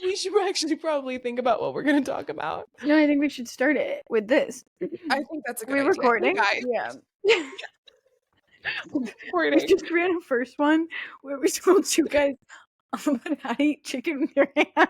We should actually probably think about what we're going to talk about. No, I think we should start it with this. I think that's a good We're idea. recording? Hey, guys. Yeah. We just ran a first one where we told you guys about how to eat chicken with your hand.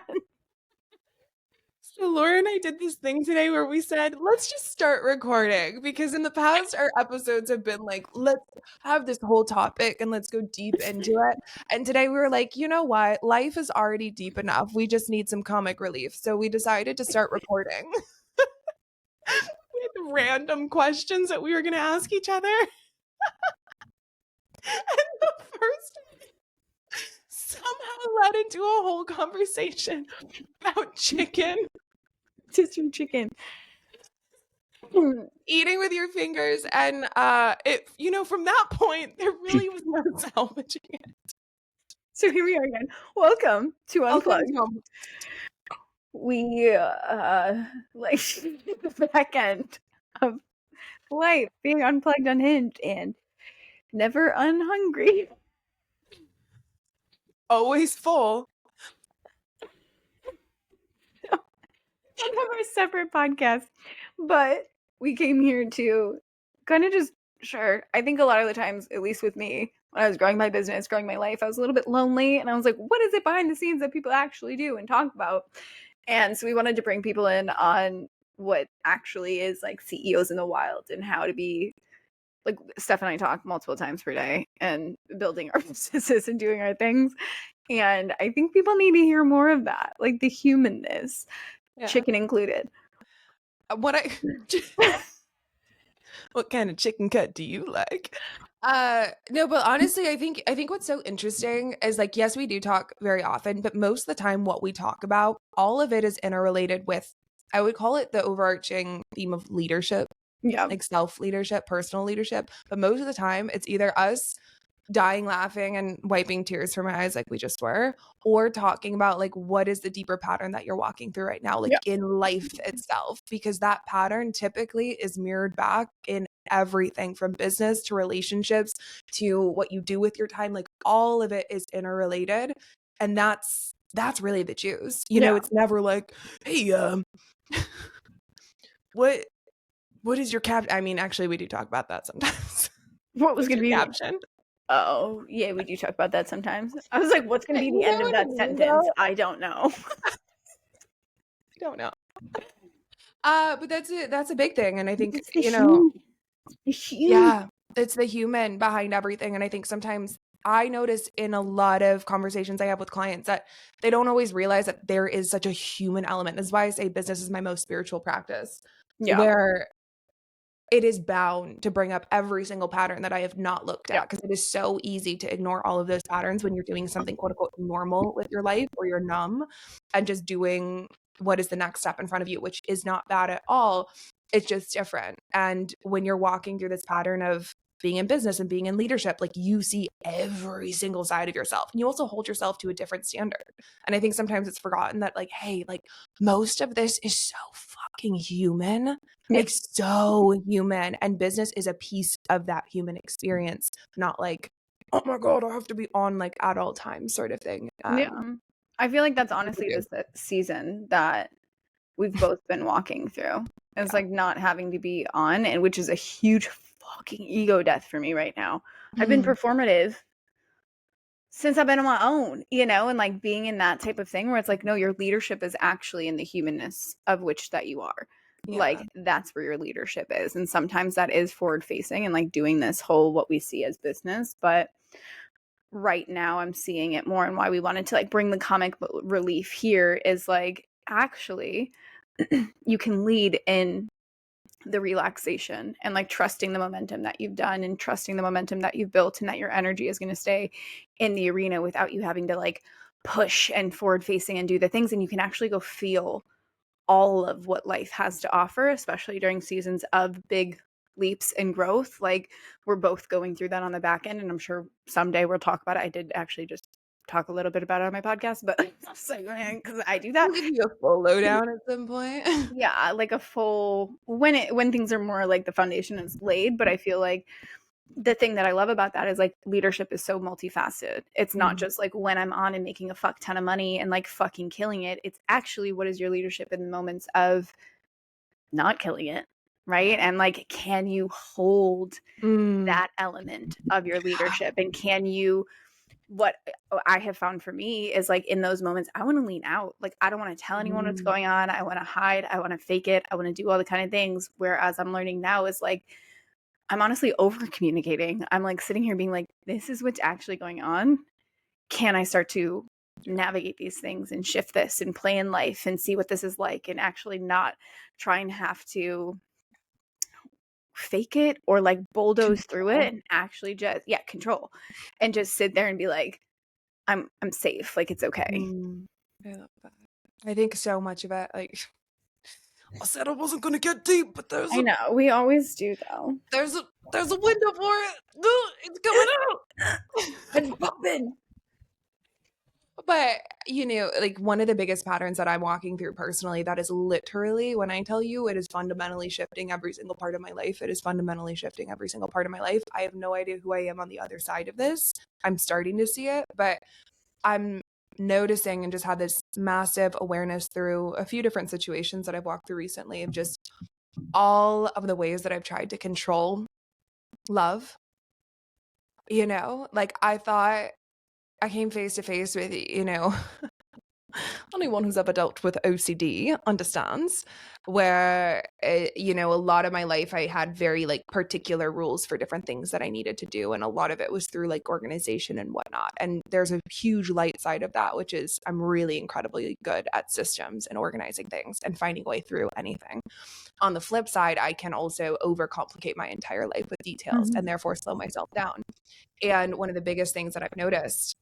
So Laura and I did this thing today where we said, let's just start recording, because in the past our episodes have been like, let's have this whole topic and let's go deep into it. And today we were like, you know what? Life is already deep enough. We just need some comic relief. So we decided to start recording. We had random questions that we were going to ask each other. And the first somehow led into a whole conversation about chicken. Just from chicken. Eating with your fingers, and it, from that point there really was no salvaging it. So here we are again. Welcome to Unplugged. We like the back end of life, being unplugged, unhinged, and never unhungry. Always full. We have our separate podcast, but we came here to kind of just I think a lot of the times, at least with me, when I was growing my business, growing my life, I was a little bit lonely, and I was like, what is it behind the scenes that people actually do and talk about? And so we wanted to bring people in on what actually is like CEOs in the wild and how to be like Stef and I talk multiple times per day and building our businesses and doing our things. And I think people need to hear more of that, like the humanness, chicken included. What kind of chicken cut do you like? No, but honestly, I think what's so interesting is, like, yes, we do talk very often, but most of the time what we talk about, all of it is interrelated with, I would call it the overarching theme of leadership. Yeah. Like self-leadership, personal leadership. But most of the time it's either us dying laughing and wiping tears from my eyes like we just were, or talking about like what is the deeper pattern that you're walking through right now, like in life itself, because that pattern typically is mirrored back in everything from business to relationships to what you do with your time. Like all of it is interrelated, and that's really the juice, know. It's never like, hey, what is your caption? I mean, actually we do talk about that sometimes. What was gonna be caption? Oh, yeah, we do talk about that sometimes. I was like, what's going to be the end of that sentence? I don't know. I don't know. But that's a big thing. And I think, yeah, it's the human behind everything. And I think sometimes I notice in a lot of conversations I have with clients that they don't always realize that there is such a human element. That's why I say business is my most spiritual practice. Yeah. Where it is bound to bring up every single pattern that I have not looked at, because it is so easy to ignore all of those patterns when you're doing something quote unquote normal with your life, or you're numb and just doing what is the next step in front of you, which is not bad at all. It's just different. And when you're walking through this pattern of being in business and being in leadership, like you see every single side of yourself, and you also hold yourself to a different standard. And I think sometimes it's forgotten that, like, hey, like most of this is so fucking human, like so human, and business is a piece of that human experience, not like, oh my God, I have to be on like at all times sort of thing. I feel like that's honestly this season that we've both been walking through. It's like not having to be on, and which is a huge fucking ego death for me right now. I've been performative since I've been on my own, and like being in that type of thing where it's like, no, your leadership is actually in the humanness of which that you are. Like that's where your leadership is. And sometimes that is forward facing and like doing this whole what we see as business. But right now I'm seeing it more, and why we wanted to like bring the comic relief here is like, actually you can lead in the relaxation and like trusting the momentum that you've done and trusting the momentum that you've built, and that your energy is going to stay in the arena without you having to like push and forward facing and do the things. And you can actually go feel all of what life has to offer, especially during seasons of big leaps and growth. Like we're both going through that on the back end, and I'm sure someday we'll talk about it. I did actually just talk a little bit about it on my podcast, but because I do that. I'll give you a full lowdown at some point. Yeah, like a full when things are more like the foundation is laid. But I feel like the thing that I love about that is like leadership is so multifaceted. It's not just like when I'm on and making a fuck ton of money and like fucking killing it. It's actually what is your leadership in the moments of not killing it, right? And like, can you hold that element of your leadership? And can you, what I have found for me is like in those moments, I want to lean out. Like, I don't want to tell anyone what's going on. I want to hide. I want to fake it. I want to do all the kind of things. Whereas I'm learning now is like, I'm honestly over communicating. I'm like sitting here being like, this is what's actually going on. Can I start to navigate these things and shift this and play in life and see what this is like and actually not try and have to fake it or like bulldoze through it and actually just control and just sit there and be like, I'm safe, like it's okay. I love that. I think so much of it, like, I said I wasn't gonna get deep, but I know we always do though. There's a window for it. It's coming out. It's popping. But like one of the biggest patterns that I'm walking through personally, that is literally, when I tell you, it is fundamentally shifting every single part of my life. It is fundamentally shifting every single part of my life. I have no idea who I am on the other side of this. I'm starting to see it, but I'm noticing and just had this massive awareness through a few different situations that I've walked through recently of just all of the ways that I've tried to control love. Like I thought I came face to face with, anyone who's ever dealt with OCD understands, where, a lot of my life I had very like particular rules for different things that I needed to do. And a lot of it was through like organization and whatnot. And there's a huge light side of that, which is I'm really incredibly good at systems and organizing things and finding a way through anything. On the flip side, I can also overcomplicate my entire life with details and therefore slow myself down. And one of the biggest things that I've noticed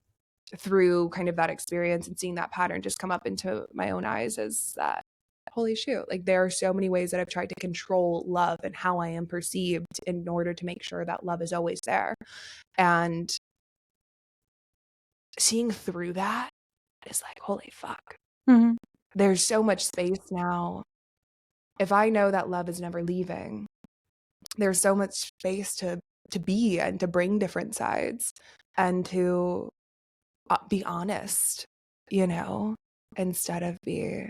through kind of that experience and seeing that pattern just come up into my own eyes is that, holy shoot, like there are so many ways that I've tried to control love and how I am perceived in order to make sure that love is always there. And seeing through that is like, holy fuck. There's so much space now. If I know that love is never leaving, there's so much space to be and to bring different sides and to be honest, instead of be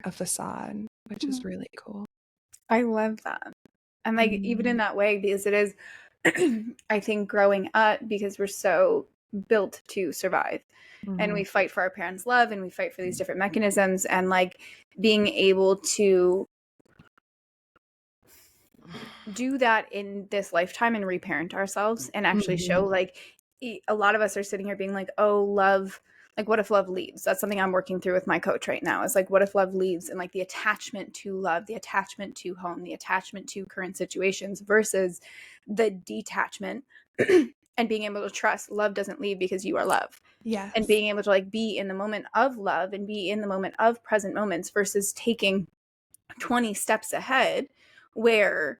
a facade, which is really cool. I love that. And like even in that way, because it is I think growing up, because we're so built to survive and we fight for our parents' love and we fight for these different mechanisms, and like being able to do that in this lifetime and reparent ourselves and actually show like a lot of us are sitting here being like, oh, love, like what if love leaves? That's something I'm working through with my coach right now. Is like, what if love leaves? And like the attachment to love, the attachment to home, the attachment to current situations versus the detachment and being able to trust love doesn't leave because you are love. Yes. And being able to like be in the moment of love and be in the moment of present moments versus taking 20 steps ahead where,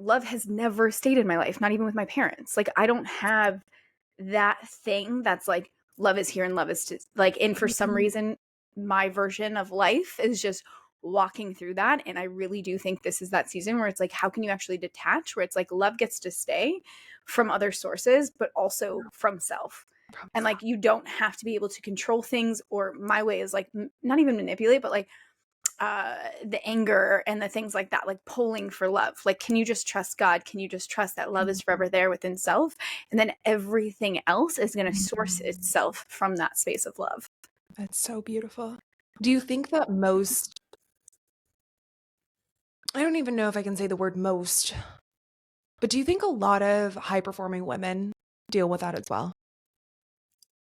love has never stayed in my life, not even with my parents. Like I don't have that thing that's like love is here and love is like, and for some reason my version of life is just walking through that. And I really do think this is that season where it's like, how can you actually detach, where it's like love gets to stay from other sources but also from self. And like you don't have to be able to control things, or my way is like not even manipulate, but like the anger and the things like that, like pulling for love. Like, can you just trust God? Can you just trust that love is forever there within self? And then everything else is going to source itself from that space of love. That's so beautiful. Do you think that I don't even know if I can say the word most, but do you think a lot of high-performing women deal with that as well?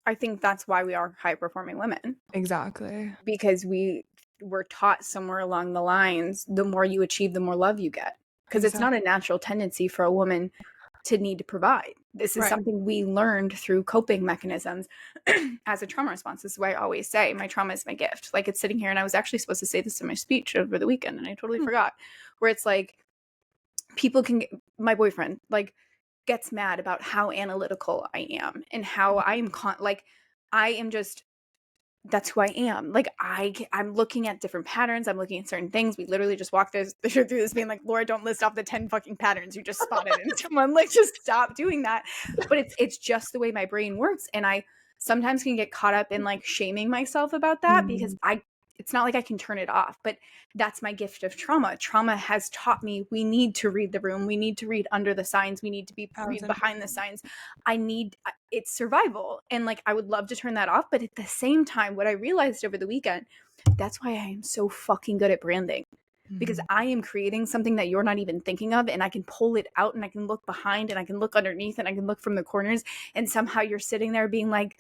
I think that's why we are high-performing women. Exactly. Because we were taught somewhere along the lines, the more you achieve, the more love you get. Because it's not a natural tendency for a woman to need to provide. This is something we learned through coping mechanisms as a trauma response. This is why I always say my trauma is my gift. Like it's sitting here, and I was actually supposed to say this in my speech over the weekend, and I totally forgot, where it's like people can get, my boyfriend like gets mad about how analytical I am and how I am like I am just that's who I am. Like I'm looking at different patterns. I'm looking at certain things. We literally just walked through this being like, Laura, don't list off the 10 fucking patterns you just spotted in someone. Like, just stop doing that. But it's just the way my brain works. And I sometimes can get caught up in like shaming myself about that because it's not like I can turn it off, but that's my gift of trauma. Trauma has taught me we need to read the room. We need to read under the signs. We need to read behind the signs. It's survival. And like, I would love to turn that off. But at the same time, what I realized over the weekend, that's why I am so fucking good at branding. Because I am creating something that you're not even thinking of, and I can pull it out and I can look behind and I can look underneath and I can look from the corners, and somehow you're sitting there being like,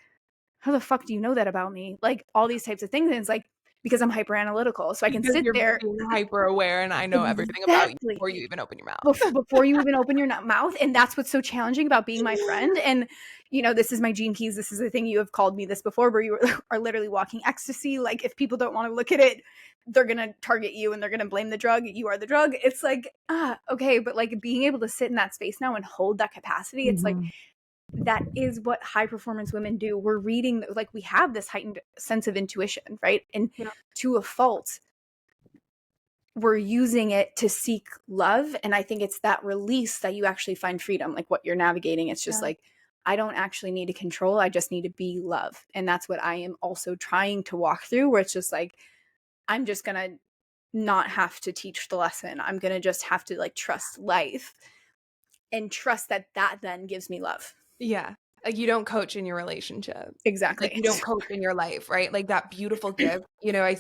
how the fuck do you know that about me? Like, all these types of things. And it's like, because I'm hyper analytical. So I can sit you're there being hyper aware and I know everything about you exactly before you even open your mouth. before you even open your mouth. And that's what's so challenging about being my friend. And, you know, this is my gene keys. This is the thing, you have called me this before, where you are literally walking ecstasy. Like, if people don't want to look at it, they're going to target you and they're going to blame the drug. You are the drug. It's like, okay. But like, being able to sit in that space now and hold that capacity, it's like, that is what high performance women do. We're reading, like, we have this heightened sense of intuition, right? And to a fault, we're using it to seek love. And I think it's that release that you actually find freedom, like what you're navigating. It's just like, I don't actually need to control. I just need to be love. And that's what I am also trying to walk through, where it's just like, I'm just going to not have to teach the lesson. I'm going to just have to like trust life and trust that then gives me love. Yeah. Like, you don't coach in your relationship. Exactly. Like, you don't coach in your life, right? Like, that beautiful gift, you know, I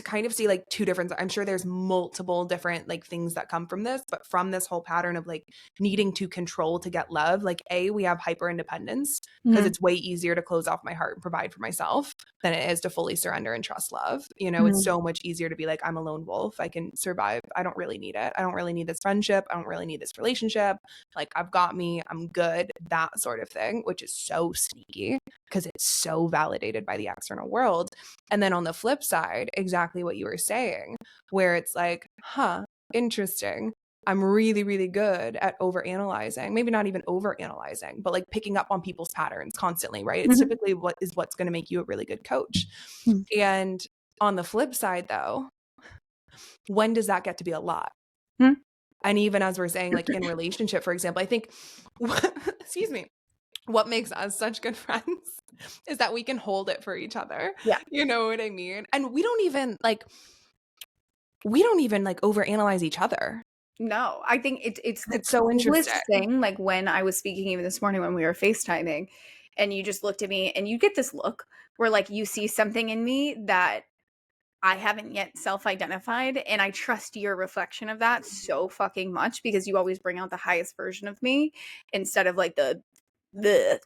kind of see like two different, I'm sure there's multiple different like things that come from this, but from this whole pattern of like needing to control to get love, like we have hyper independence because it's way easier to close off my heart and provide for myself than it is to fully surrender and trust love. You know, it's so much easier to be like, I'm a lone wolf. I can survive. I don't really need it. I don't really need this friendship. I don't really need this relationship. Like, I've got me. I'm good. That sort of thing, which is so sneaky because it's so validated by the external world. And then on the flip side, exactly what you were saying, where it's like, interesting. I'm really, really good at overanalyzing, maybe not even overanalyzing, but like picking up on people's patterns constantly, right? It's typically what's going to make you a really good coach. And on the flip side, though, when does that get to be a lot? And even as we're saying, like in relationship, for example, I think, excuse me, what makes us such good friends is that we can hold it for each other. Yeah. You know what I mean? And we don't even like overanalyze each other. No, I think it's the so interesting thing. Like, when I was speaking even this morning when we were FaceTiming, and you just looked at me and you get this look where like you see something in me that I haven't yet self-identified, and I trust your reflection of that so fucking much, because you always bring out the highest version of me instead of like the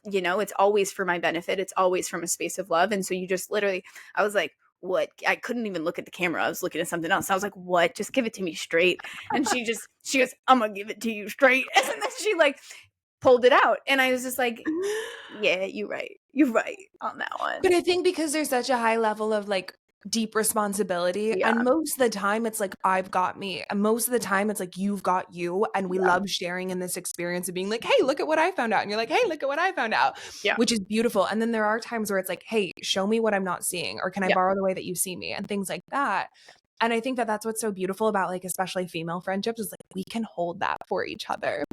you know, it's always for my benefit. It's always from a space of love. And so you just literally, I was like, what? I couldn't even look at the camera. I was looking at something else. I was like, what? Just give it to me straight. And she goes, I'm gonna give it to you straight. And then she like pulled it out. And I was just like, yeah, you're right. You're right on that one. But I think because there's such a high level of like deep responsibility, and most of the time it's like, I've got me, and most of the time it's like, you've got you, and we love sharing in this experience of being like, hey, look at what I found out, and you're like, hey, look at what I found out, which is beautiful. And then there are times where it's like, hey, show me what I'm not seeing, or can I borrow the way that you see me, and things like that. And I think that that's what's so beautiful about like especially female friendships, is like we can hold that for each other.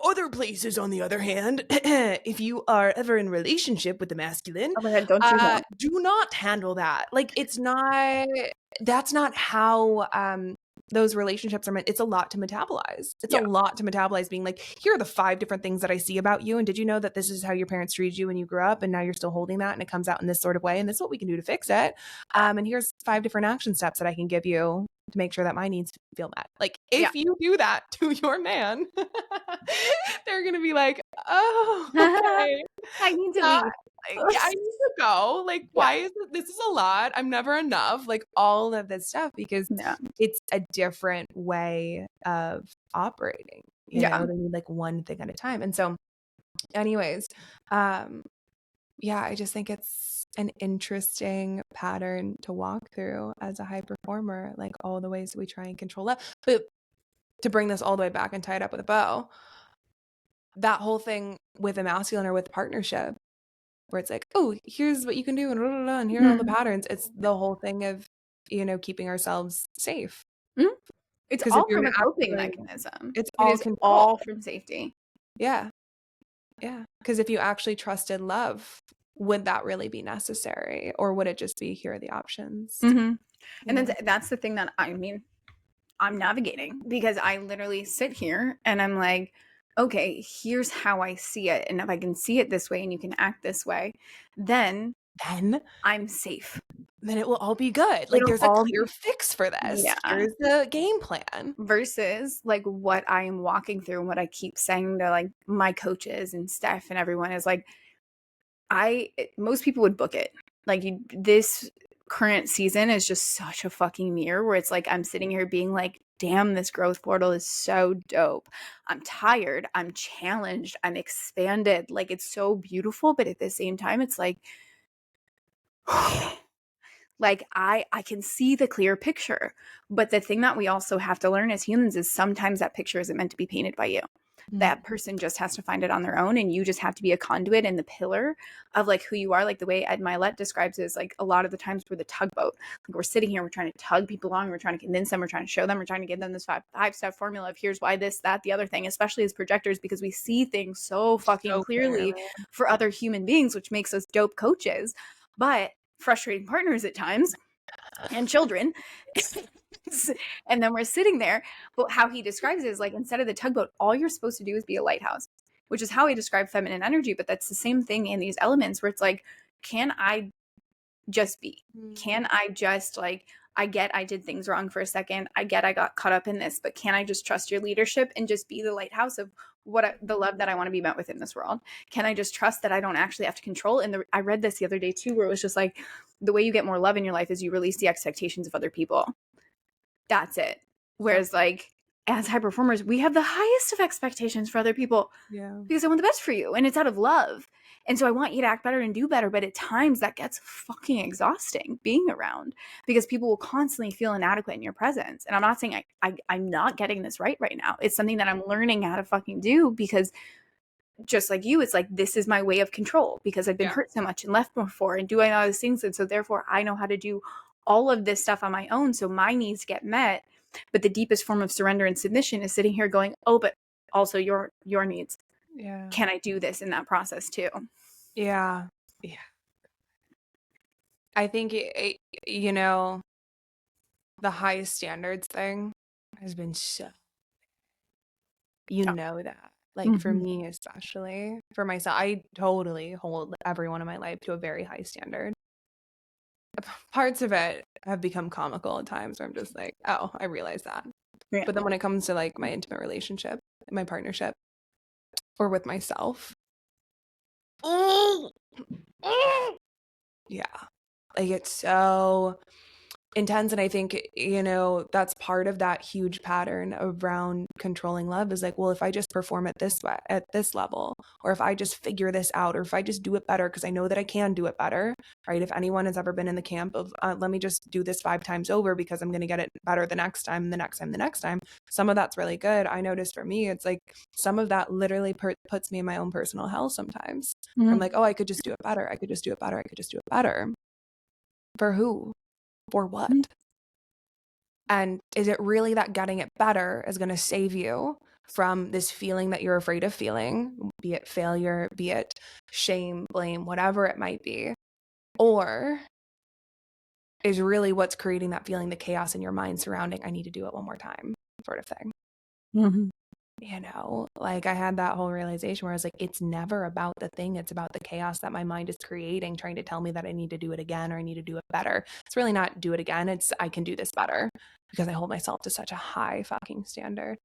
Other places, on the other hand, if you are ever in relationship with the masculine, oh my God, don't you know? do not handle that. Like, that's not how those relationships are meant. It's a lot to metabolize. It's a lot to metabolize, being like, here are the 5 different things that I see about you. And did you know that this is how your parents treated you when you grew up? And now you're still holding that, and it comes out in this sort of way. And this is what we can do to fix it. And here's 5 different action steps that I can give you to make sure that my needs feel met. Like, if you do that to your man, they're going to be like, oh, okay. I need to leave. I need to go. Like, why is this is a lot. I'm never enough. Like, all of this stuff, because it's a different way of operating. You know, they need like one thing at a time. And so anyways, I just think it's an interesting pattern to walk through as a high performer, like all the ways that we try and control that. But to bring this all the way back and tie it up with a bow, that whole thing with a masculine or with partnership, where it's like, oh, here's what you can do and, blah, blah, blah, and here are all the patterns. It's the whole thing of, keeping ourselves safe. It's Because if all you're from gonna a coping actually, mechanism. it's It all is all control. from safety. Yeah. Yeah. Because if you actually trusted love, would that really be necessary? Or would it just be, here are the options? And then that's the thing that I'm navigating, because I literally sit here and I'm like, okay, here's how I see it. And if I can see it this way and you can act this way, then I'm safe. Then it will all be good. Like, there's a clear fix for this. Yeah. Here's the game plan. Versus like what I am walking through and what I keep saying to like my coaches and Stef and everyone is like, most people would book it. Like this current season is just such a fucking mirror where it's like I'm sitting here being like, damn, this growth portal is so dope. I'm tired, I'm challenged, I'm expanded. Like it's so beautiful, but at the same time it's like like I can see the clear picture. But the thing that we also have to learn as humans is sometimes that picture isn't meant to be painted by you. That person just has to find it on their own, and you just have to be a conduit and the pillar of like who you are. Like the way Ed Milet describes it is like a lot of the times we're the tugboat. Like we're sitting here, we're trying to tug people along, we're trying to convince them, we're trying to show them, we're trying to give them this five-step formula of here's why this, that, the other thing, especially as projectors, because we see things so fucking clearly for other human beings, which makes us dope coaches, but frustrating partners at times and children. And then we're sitting there, but how he describes it is like, instead of the tugboat, all you're supposed to do is be a lighthouse, which is how he described feminine energy. But that's the same thing in these elements where it's like, can I just be? Can I just like, I get I did things wrong for a second, I get I got caught up in this, but can I just trust your leadership and just be the lighthouse of the love that I want to be met with in this world? Can I just trust that I don't actually have to control? And I read this the other day too, where it was just like, the way you get more love in your life is you release the expectations of other people. That's it. Whereas like as high performers, we have the highest of expectations for other people because I want the best for you, and it's out of love. And so I want you to act better and do better. But at times that gets fucking exhausting being around, because people will constantly feel inadequate in your presence. And I'm not saying I'm not getting this right now. It's something that I'm learning how to fucking do, because just like you, it's like, this is my way of control because I've been hurt so much and left before and doing all these things. And so therefore I know how to do all of this stuff on my own, so my needs get met. But the deepest form of surrender and submission is sitting here going, oh, but also your needs. Yeah. Can I do this in that process too? Yeah. Yeah. I think, the highest standards thing has been so, that. Like for me, especially for myself, I totally hold everyone in my life to a very high standard. Parts of it have become comical at times where I'm just like, oh, I realize that. Yeah. But then when it comes to like my intimate relationship, my partnership, or with myself, yeah, like it's so intense. And I think, that's part of that huge pattern around controlling love is like, well, if I just perform at this way, at this level, or if I just figure this out, or if I just do it better, because I know that I can do it better, right? If anyone has ever been in the camp of, let me just do this 5 times over because I'm going to get it better the next time, some of that's really good. I noticed for me, it's like some of that literally puts me in my own personal hell sometimes. I'm like, oh, I could just do it better. I could just do it better. I could just do it better. For who? For what? And is it really that getting it better is going to save you from this feeling that you're afraid of feeling, be it failure, be it shame, blame, whatever it might be? Or is really what's creating that feeling, the chaos in your mind surrounding, I need to do it one more time, sort of thing? Like I had that whole realization where I was like, it's never about the thing. It's about the chaos that my mind is creating, trying to tell me that I need to do it again or I need to do it better. It's really not do it again. It's I can do this better because I hold myself to such a high fucking standard.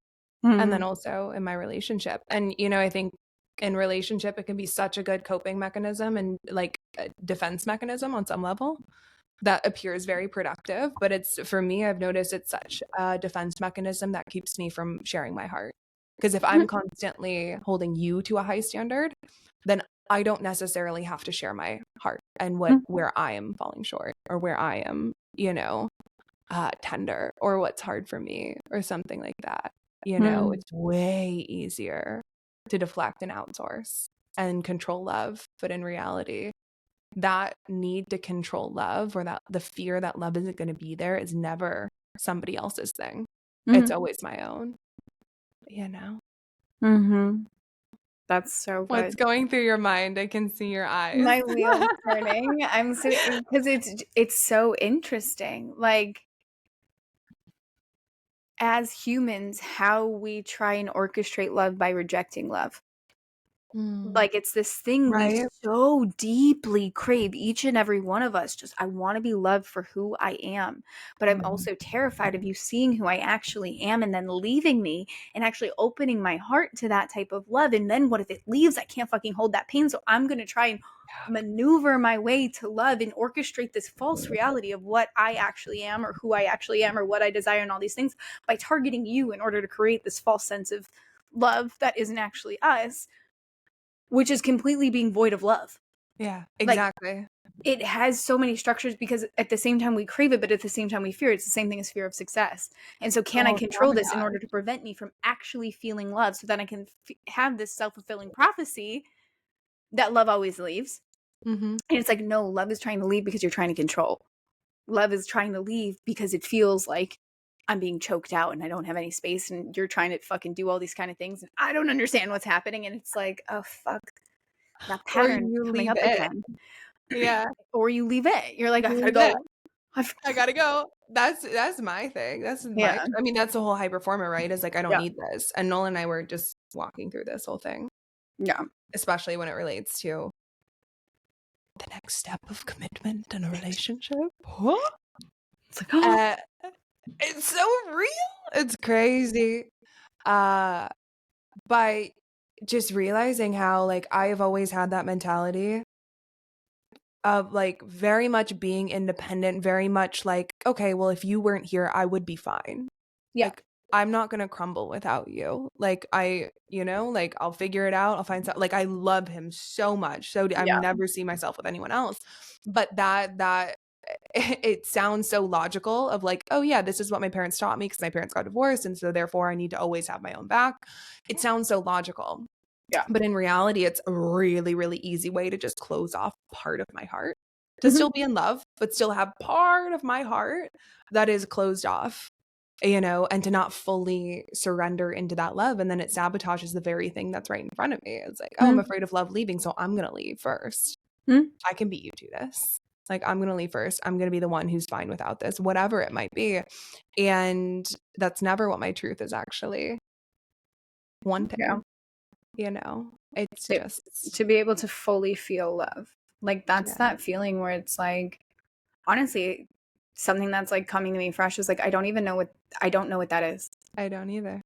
And then also in my relationship. And, I think in relationship, it can be such a good coping mechanism and like a defense mechanism on some level that appears very productive. But it's, for me, I've noticed it's such a defense mechanism that keeps me from sharing my heart. Because if I'm constantly holding you to a high standard, then I don't necessarily have to share my heart and where I am falling short or where I am, tender or what's hard for me or something like that. It's way easier to deflect and outsource. and control love. But in reality, that need to control love, or that the fear that love isn't going to be there, is never somebody else's thing. It's always my own, you know? Mm-hmm. That's so good. What's going through your mind? I can see your eyes. My wheels turning. I'm so, because it's so interesting. Like, as humans, how we try and orchestrate love by rejecting love. Like, it's this thing we Right. so deeply crave, each and every one of us. Just, I want to be loved for who I am, but I'm also terrified of you seeing who I actually am and then leaving me and actually opening my heart to that type of love. And then what if it leaves? I can't fucking hold that pain. So I'm going to try and maneuver my way to love and orchestrate this false reality of what I actually am, or who I actually am, or what I desire, and all these things by targeting you in order to create this false sense of love that isn't actually us, which is completely being void of love. Yeah, Like, exactly. it has so many structures because at the same time we crave it, but at the same time we fear it. It's the same thing as fear of success. And so can I control this in order to prevent me from actually feeling love, so that I can have this self-fulfilling prophecy that love always leaves? Mm-hmm. And it's like, no, love is trying to leave because you're trying to control. Love is trying to leave because it feels like I'm being choked out and I don't have any space, and you're trying to fucking do all these kind of things and I don't understand what's happening. And it's like, oh fuck, that Or pattern you coming leave up it. again. Yeah. Or you leave it. You're like, I You gotta leave it. go. I gotta go. That's my thing. That's my, Yeah. I mean, that's the whole high performer, right? Is like, I don't Yeah. need this. And Nolan and I were just walking through this whole thing, Yeah. especially when it relates to the next step of commitment in a relationship. What? It's like, oh, It's so real. It's crazy. By just realizing how, like, I have always had that mentality of, like, very much being independent, very much like, okay, well, if you weren't here, I would be fine. yeah. Like, I'm not gonna crumble without you. Like, like, I'll figure it out. I'll find some, like, I love him so much. So I Yeah. never see myself with anyone else. But that it sounds so logical of like, oh yeah, this is what my parents taught me because my parents got divorced, and so therefore I need to always have my own back. It sounds so logical. Yeah. But in reality, it's a really, really easy way to just close off part of my heart, to still be in love, but still have part of my heart that is closed off, and to not fully surrender into that love. And then it sabotages the very thing that's right in front of me. It's like, oh, I'm afraid of love leaving, so I'm going to leave first. I can beat you to this. Like, I'm going to leave first. I'm going to be the one who's fine without this, whatever it might be. And that's never what my truth is actually wanting. Yeah. It's just to be able to fully feel love. Like, that's that feeling where it's like, honestly, something that's like coming to me fresh is like, I don't know what that is. I don't either.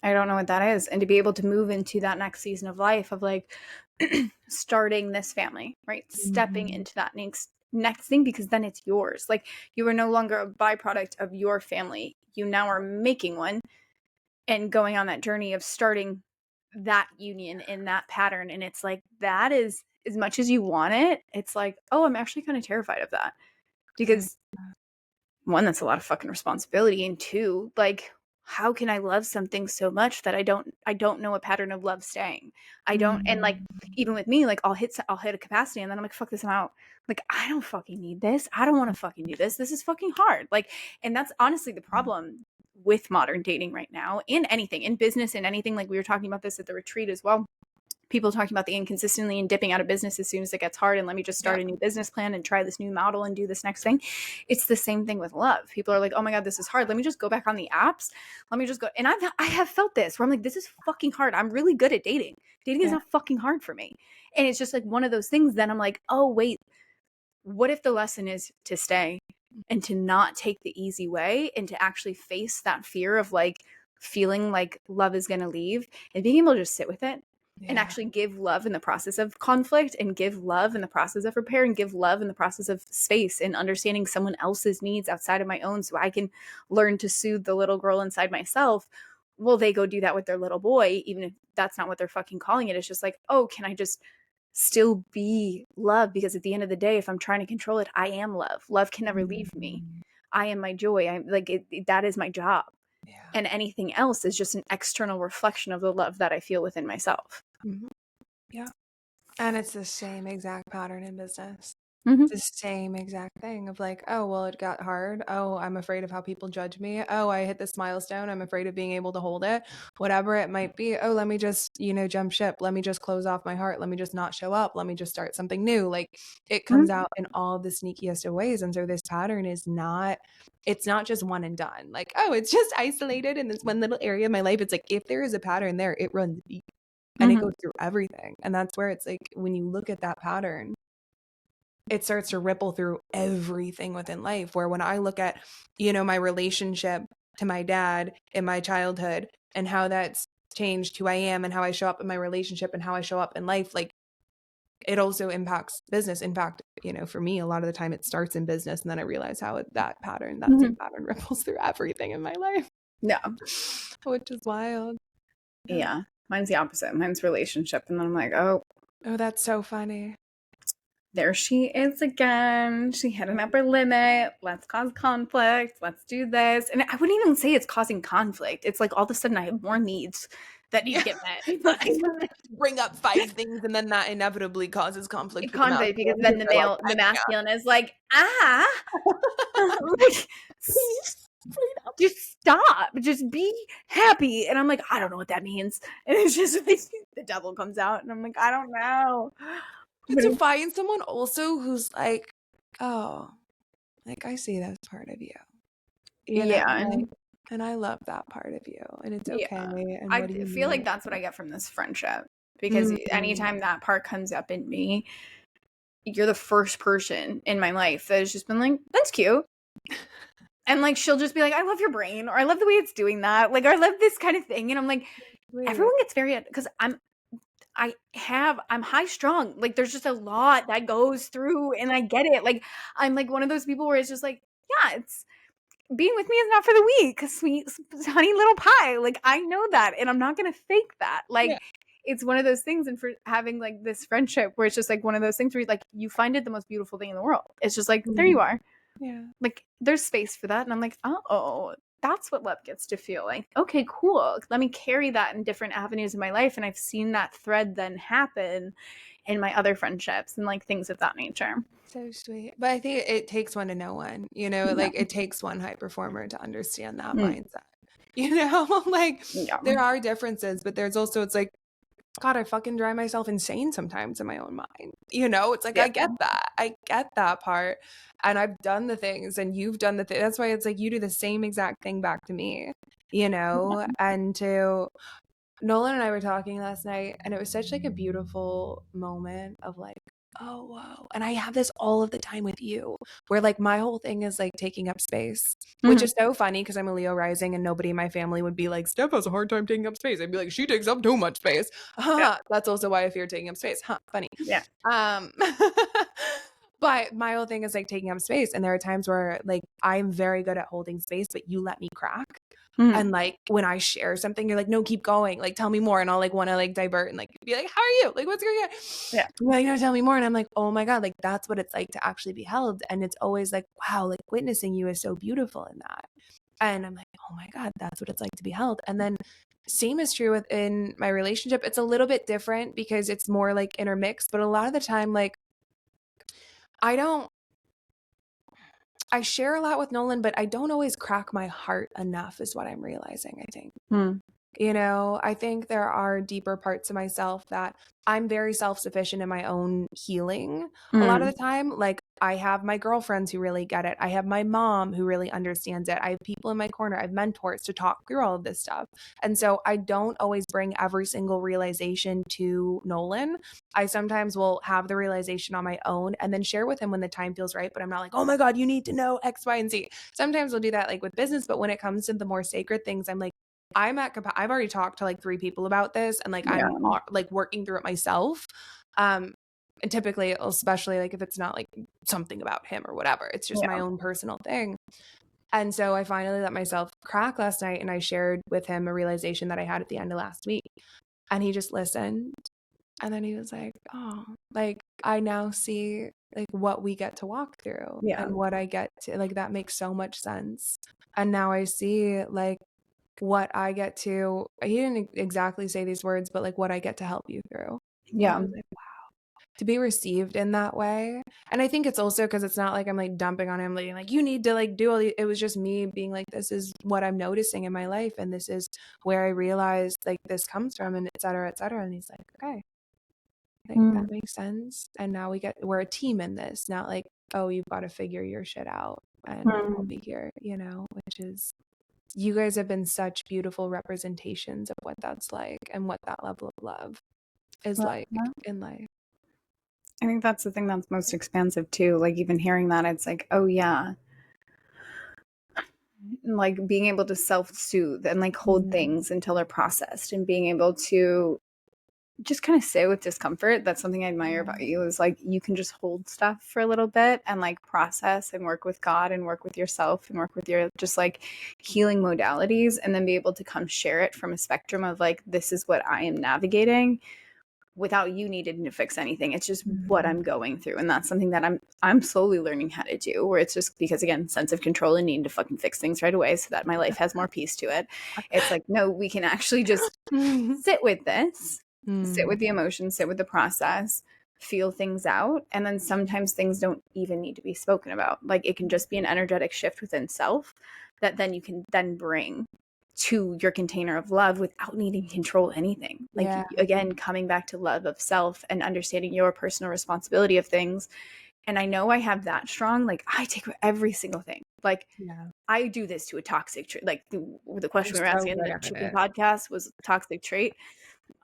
I don't know what that is. And to be able to move into that next season of life of like starting this family, right? Stepping into that next thing, because then it's yours. Like, you are no longer a byproduct of your family. You now are making one and going on that journey of starting that union in that pattern. And it's like, that is, as much as you want it, it's like, oh, I'm actually kind of terrified of that, because one, that's a lot of fucking responsibility, and two, like, how can I love something so much that I don't know a pattern of love staying? I don't, and like, even with me, like, I'll hit a capacity and then I'm like, fuck this, I'm out. Like, I don't fucking need this. I don't want to fucking do this. This is fucking hard. Like, and that's honestly the problem with modern dating right now, in anything, in business, and anything. Like, we were talking about this at the retreat as well. People talking about the inconsistency and dipping out of business as soon as it gets hard, and let me just start a new business plan and try this new model and do this next thing. It's the same thing with love. People are like, oh my God, this is hard. Let me just go back on the apps. Let me just go. And I have felt this where I'm like, this is fucking hard. I'm really good at dating. Dating is not fucking hard for me. And it's just like one of those things. Then I'm like, oh wait, what if the lesson is to stay and to not take the easy way, and to actually face that fear of like feeling like love is going to leave, and being able to just sit with it and actually give love in the process of conflict, and give love in the process of repair, and give love in the process of space and understanding someone else's needs outside of my own, so I can learn to soothe the little girl inside myself. Well, they go do that with their little boy, even if that's not what they're fucking calling it. It's just like, oh, can I just still be love? Because at the end of the day, if I'm trying to control it, I am love. Love can never leave me. I am my joy. I'm like, that is my job. And anything else is just an external reflection of the love that I feel within myself. Yeah. And it's the same exact pattern in business. Mm-hmm. The same exact thing of like, oh, well, it got hard. Oh, I'm afraid of how people judge me. Oh, I hit this milestone. I'm afraid of being able to hold it, whatever it might be. Oh, let me just, jump ship. Let me just close off my heart. Let me just not show up. Let me just start something new. Like it comes out in all of the sneakiest of ways. And so this pattern it's not just one and done. Like, oh, it's just isolated in this one little area of my life. It's like, if there is a pattern there, it runs deep and it goes through everything. And that's where it's like, when you look at that pattern, it starts to ripple through everything within life. Where when I look at, my relationship to my dad in my childhood and how that's changed who I am and how I show up in my relationship and how I show up in life, like it also impacts business. In fact, for me, a lot of the time it starts in business. And then I realize how that same pattern ripples through everything in my life. Yeah. Which is wild. Yeah. Mine's the opposite. Mine's relationship. And then I'm like, oh, that's so funny. there she is again. She hit an upper limit. Let's cause conflict. Let's do this. And I wouldn't even say it's causing conflict. It's like all of a sudden I have more needs that need to get met. Bring up 5 things and then that inevitably causes conflict. Conflict because then the masculine is like, just stop, just be happy. And I'm like, I don't know what that means. And it's just the devil comes out and I'm like, I don't know. But to find someone also who's like, oh, like I see that's part of you. And I love that part of you. And it's okay. Yeah. And I feel like that's what I get from this friendship. Because anytime that part comes up in me, you're the first person in my life that has just been like, that's cute. And like she'll just be like, I love your brain, or I love the way it's doing that, like, or I love this kind of thing. And I'm like, everyone gets very, because I'm high strung. Like there's just a lot that goes through and I get it. Like I'm like one of those people where it's just like, yeah, it's being with me is not for the weak, sweet honey little pie. Like I know that and I'm not gonna fake that. Like it's one of those things. And for having like this friendship where it's just like one of those things where like you find it the most beautiful thing in the world. It's just like, there you are. Yeah. Like there's space for that. And I'm like, oh, that's what love gets to feel like. Okay, cool. Let me carry that in different avenues of my life. And I've seen that thread then happen in my other friendships and like things of that nature. So sweet. But I think it takes one to know one, like it takes one high performer to understand that mindset, like there are differences, but there's also, it's like, God, I fucking drive myself insane sometimes in my own mind. It's like, I get that part. And I've done the things and you've done the thing. That's why it's like, you do the same exact thing back to me, and to Nolan and I were talking last night and it was such like a beautiful moment of like, oh, whoa. And I have this all of the time with you where like my whole thing is like taking up space, which is so funny because I'm a Leo rising and nobody in my family would be like, Steph has a hard time taking up space. I'd be like, she takes up too much space. That's also why I fear taking up space. Funny. Yeah. But my whole thing is like taking up space. And there are times where like I'm very good at holding space, but you let me crack. And like when I share something, you're like, no, keep going. Like, tell me more. And I'll like want to like divert and like be like, how are you? Like, what's going on? Yeah. You're like, no, tell me more. And I'm like, oh my God, like that's what it's like to actually be held. And it's always like, wow, like witnessing you is so beautiful in that. And I'm like, oh my God, that's what it's like to be held. And then same is true within my relationship. It's a little bit different because it's more like intermixed. But a lot of the time, like I share a lot with Nolan, but I don't always crack my heart enough is what I'm realizing, I think. I think there are deeper parts of myself that I'm very self-sufficient in my own healing a lot of the time. Like I have my girlfriends who really get it. I have my mom who really understands it. I have people in my corner. I have mentors to talk through all of this stuff. And so I don't always bring every single realization to Nolan. I sometimes will have the realization on my own and then share with him when the time feels right. But I'm not like, oh my God, you need to know X, Y, and Z. Sometimes we'll do that like with business. But when it comes to the more sacred things, I'm like, I've already talked to like 3 people about this and like I'm like working through it myself. And typically, especially like if it's not like something about him or whatever, it's just my own personal thing. And so I finally let myself crack last night and I shared with him a realization that I had at the end of last week. And he just listened. And then he was like, oh, like I now see like what we get to walk through and what I get to, like that makes so much sense. And now I see like what I get to, he didn't exactly say these words, but like what I get to help you through. Yeah. I was like, wow. to be received in that way. And I think it's also because it's not like I'm like dumping on him, like you need to like do all it was just me being like, this is what I'm noticing in my life, and this is where I realized like this comes from, and et cetera, et cetera. And he's like, okay, like that makes sense. And now we're a team in this, not like, oh, you've got to figure your shit out and I'll be here, which is, you guys have been such beautiful representations of what that's like and what that level of love is like in life. I think that's the thing that's most expansive too. Like even hearing that, it's like, oh yeah. Like being able to self-soothe and like hold things until they're processed, and being able to just kind of sit with discomfort. That's something I admire about you, is like you can just hold stuff for a little bit and like process and work with God and work with yourself and work with your just like healing modalities, and then be able to come share it from a spectrum of like, this is what I am navigating, without you needing to fix anything. It's just what I'm going through. And that's something that I'm slowly learning how to do, where it's just because, again, sense of control and needing to fucking fix things right away so that my life has more peace to it. It's like, no, we can actually just sit with this, sit with the emotions, sit with the process, feel things out. And then sometimes things don't even need to be spoken about. Like it can just be an energetic shift within self that then you can then bring to your container of love without needing to control anything. Like again, coming back to love of self and understanding your personal responsibility of things. And I know I have that strong, like I take every single thing. Like I do this to a toxic trait. Like the question we were asking in the chicken podcast was toxic trait.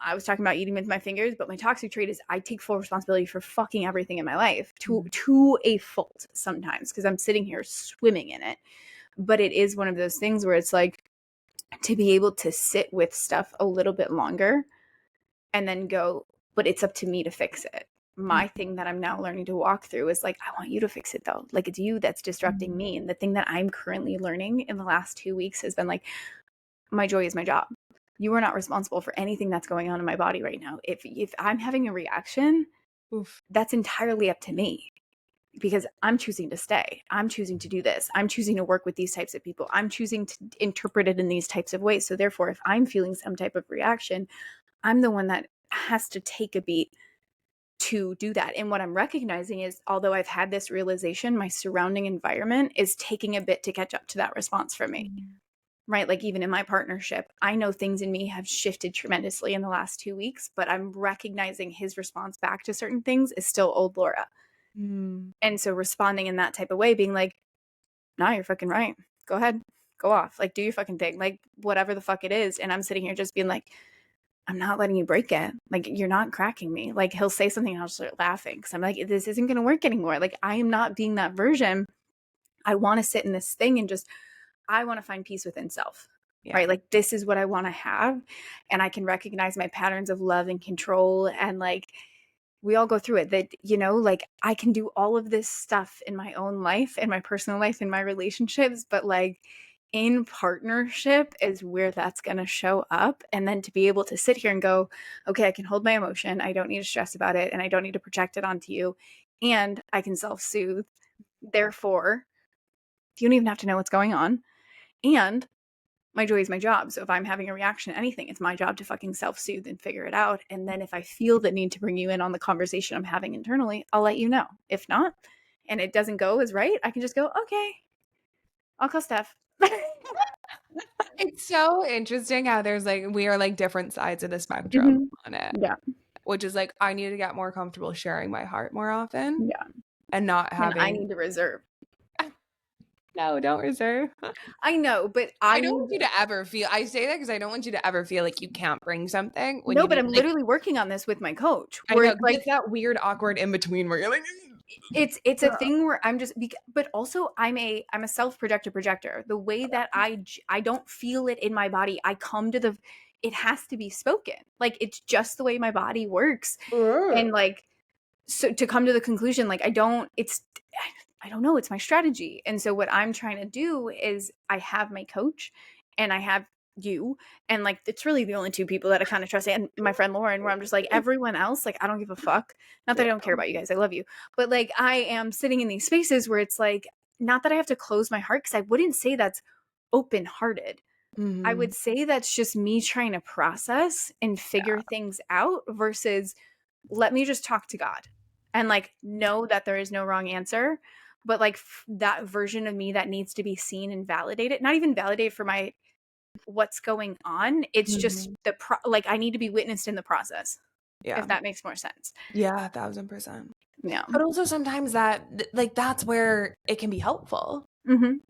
I was talking about eating with my fingers, but my toxic trait is I take full responsibility for fucking everything in my life to a fault sometimes, because I'm sitting here swimming in it. But it is one of those things where it's like, to be able to sit with stuff a little bit longer and then go, but it's up to me to fix it. My thing that I'm now learning to walk through is like, I want you to fix it though. Like it's you that's disrupting me. And the thing that I'm currently learning in the last 2 weeks has been like, my joy is my job. You are not responsible for anything that's going on in my body right now. If I'm having a reaction, that's entirely up to me. Because I'm choosing to stay. I'm choosing to do this. I'm choosing to work with these types of people. I'm choosing to interpret it in these types of ways. So therefore, if I'm feeling some type of reaction, I'm the one that has to take a beat to do that. And what I'm recognizing is, although I've had this realization, my surrounding environment is taking a bit to catch up to that response from me. Right? Like even in my partnership, I know things in me have shifted tremendously in the last 2 weeks, but I'm recognizing his response back to certain things is still old Laura. And so responding in that type of way, being like, nah, you're fucking right. Go ahead. Go off. Like, do your fucking thing. Like, whatever the fuck it is. And I'm sitting here just being like, I'm not letting you break it. Like, you're not cracking me. Like, he'll say something and I'll start laughing. Because I'm like, this isn't going to work anymore. Like, I am not being that version. I want to sit in this thing and just, I want to find peace within self. Right? Like, this is what I want to have. And I can recognize my patterns of love and control, and like, we all go through it, that, like I can do all of this stuff in my own life, in my personal life, in my relationships, but like in partnership is where that's going to show up. And then to be able to sit here and go, okay, I can hold my emotion. I don't need to stress about it. And I don't need to project it onto you. And I can self-soothe. Therefore, you don't even have to know what's going on. And my joy is my job. So if I'm having a reaction to anything, it's my job to fucking self-soothe and figure it out. And then if I feel the need to bring you in on the conversation I'm having internally, I'll let you know. If not, and it doesn't go as right, I can just go, okay, I'll call Stef. It's so interesting how there's like, we are like different sides of the spectrum on it. Yeah. Which is like, I need to get more comfortable sharing my heart more often. Yeah. And not having. And I need to reserve. No, don't reserve. I know, but I don't want you to ever feel, I say that because I don't want you to ever feel like you can't bring something. When no, but I'm literally working on this with my coach. I know, like it's that weird, awkward in between where you're like, it's a thing where I'm just, but also I'm a self-projector. The way that I don't feel it in my body, I come to it has to be spoken. Like it's just the way my body works. And like, so to come to the conclusion, like I don't know, it's my strategy. And so what I'm trying to do is I have my coach and I have you, and like it's really the only two people that I kind of trust, and my friend Lauren, where I'm just like, everyone else, like I don't give a fuck. Not that I don't care about you guys, I love you, but like I am sitting in these spaces where it's like, not that I have to close my heart, because I wouldn't say that's open-hearted. I would say that's just me trying to process and figure things out versus let me just talk to God. and like know that there is no wrong answer, but like that version of me that needs to be seen and validated, not even validated for my what's going on. It's just like I need to be witnessed in the process. Yeah. If that makes more sense. Yeah, 1,000%. Yeah. But also sometimes that like that's where it can be helpful,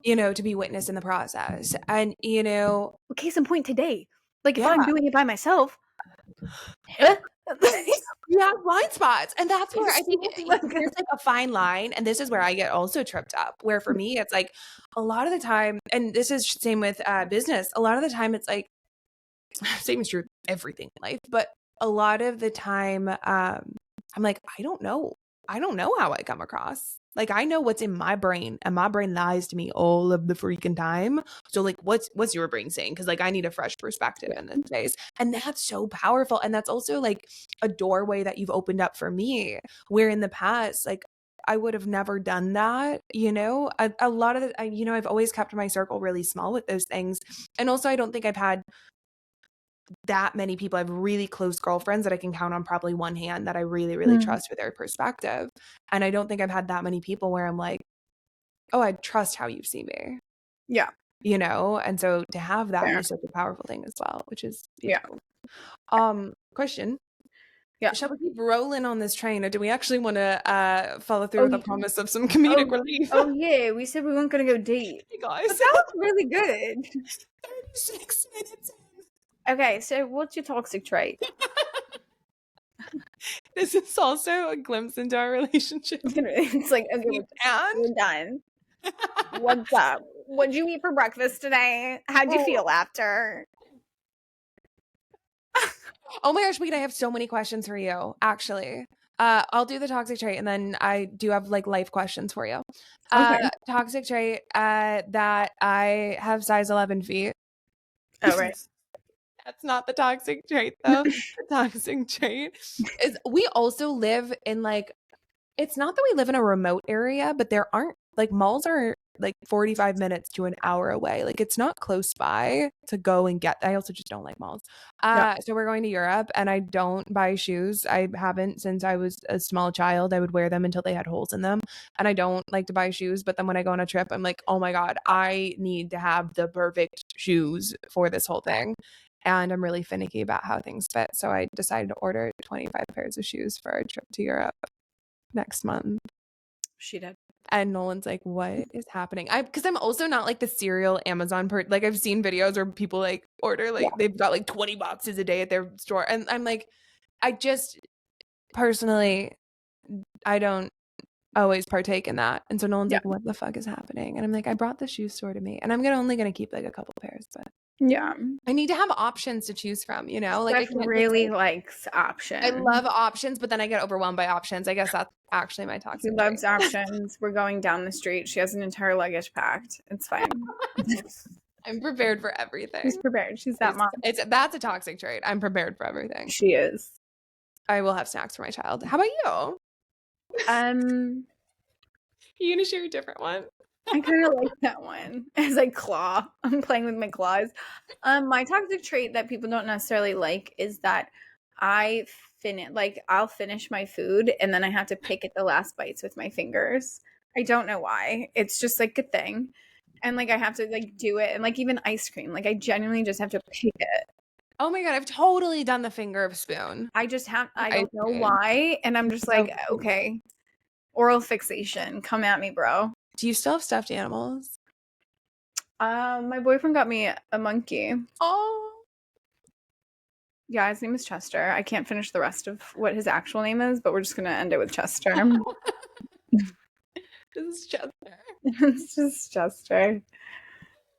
you know, to be witnessed in the process. And, you know, case in point today, like if I'm doing it by myself, yeah, blind spots. And that's where I think there's like a fine line. And this is where I get also tripped up, where for me, it's like a lot of the time, and this is same with business, a lot of the time it's like, same is true with everything in life, but a lot of the time, I'm like, I don't know how I come across. Like, I know what's in my brain, and my brain lies to me all of the freaking time. So like, what's your brain saying? Because like, I need a fresh perspective in this space. And that's so powerful. And that's also like a doorway that you've opened up for me, where in the past, like, I would have never done that, you know. A lot of the, you know, I've always kept my circle really small with those things. And also, I don't think I've had that many people. I have really close girlfriends that I can count on probably one hand that I really, really trust with their perspective. And I don't think I've had that many people where I'm like, oh, I trust how you see me. Yeah. You know? And so to have that is such a powerful thing as well, which is beautiful. Yeah. Question. Yeah. Shall we keep rolling on this train, or do we actually want to follow through with a promise of some comedic relief? Oh yeah, we said we weren't gonna go deep. Hey guys. But that was really good. 36 minutes. Okay, so what's your toxic trait? This is also a glimpse into our relationship. It's like, okay, we're done. What's up? What'd you eat for breakfast today? How'd you feel after? Oh my gosh, wait, I have so many questions for you, actually. I'll do the toxic trait, and then I do have like life questions for you. Okay. Toxic trait that I have size 11 feet. Oh, right. That's not the toxic trait, though. The toxic trait is we also live in like, it's not that we live in a remote area, but there aren't like malls are like 45 minutes to an hour away. Like it's not close by to go and get. I also just don't like malls. So we're going to Europe, and I don't buy shoes. I haven't since I was a small child. I would wear them until they had holes in them. And I don't like to buy shoes. But then when I go on a trip, I'm like, oh my God, I need to have the perfect shoes for this whole thing. And I'm really finicky about how things fit. So I decided to order 25 pairs of shoes for our trip to Europe next month. She did. And Nolan's like, what is happening? Because I'm also not like the serial Amazon like I've seen videos where people like order like they've got like 20 boxes a day at their store. And I'm like, I just personally, I don't always partake in that. And so Nolan's like, what the fuck is happening? And I'm like, I brought the shoe store to me, and I'm only gonna keep like a couple pairs, but I need to have options to choose from, you know? Like Stef really likes options. I love options, but then I get overwhelmed by options. I guess that's actually my toxic She loves options. We're going down the street. She has an entire luggage packed. It's fine. I'm prepared for everything. She's prepared. She's that mom. That's a toxic trait. I'm prepared for everything. She is. I will have snacks for my child. How about you? You gonna share a different one? I kind of like that one. As I claw. I'm playing with my claws. My toxic trait that people don't necessarily like is that I'll finish my food and then I have to pick at the last bites with my fingers. I don't know why. It's just like a thing. And like I have to like do it, and like even ice cream. Like I genuinely just have to pick it. Oh my God, I've totally done the finger of spoon. I don't know why. And I'm just like, okay. Oral fixation. Come at me, bro. Do you still have stuffed animals? My boyfriend got me a monkey. Oh. Yeah, his name is Chester. I can't finish the rest of what his actual name is, but we're just gonna end it with Chester. This is Chester. It's just Chester.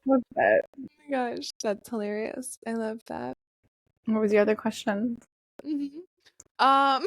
What's that? Oh my gosh, that's hilarious. I love that. What was your other question? Yeah.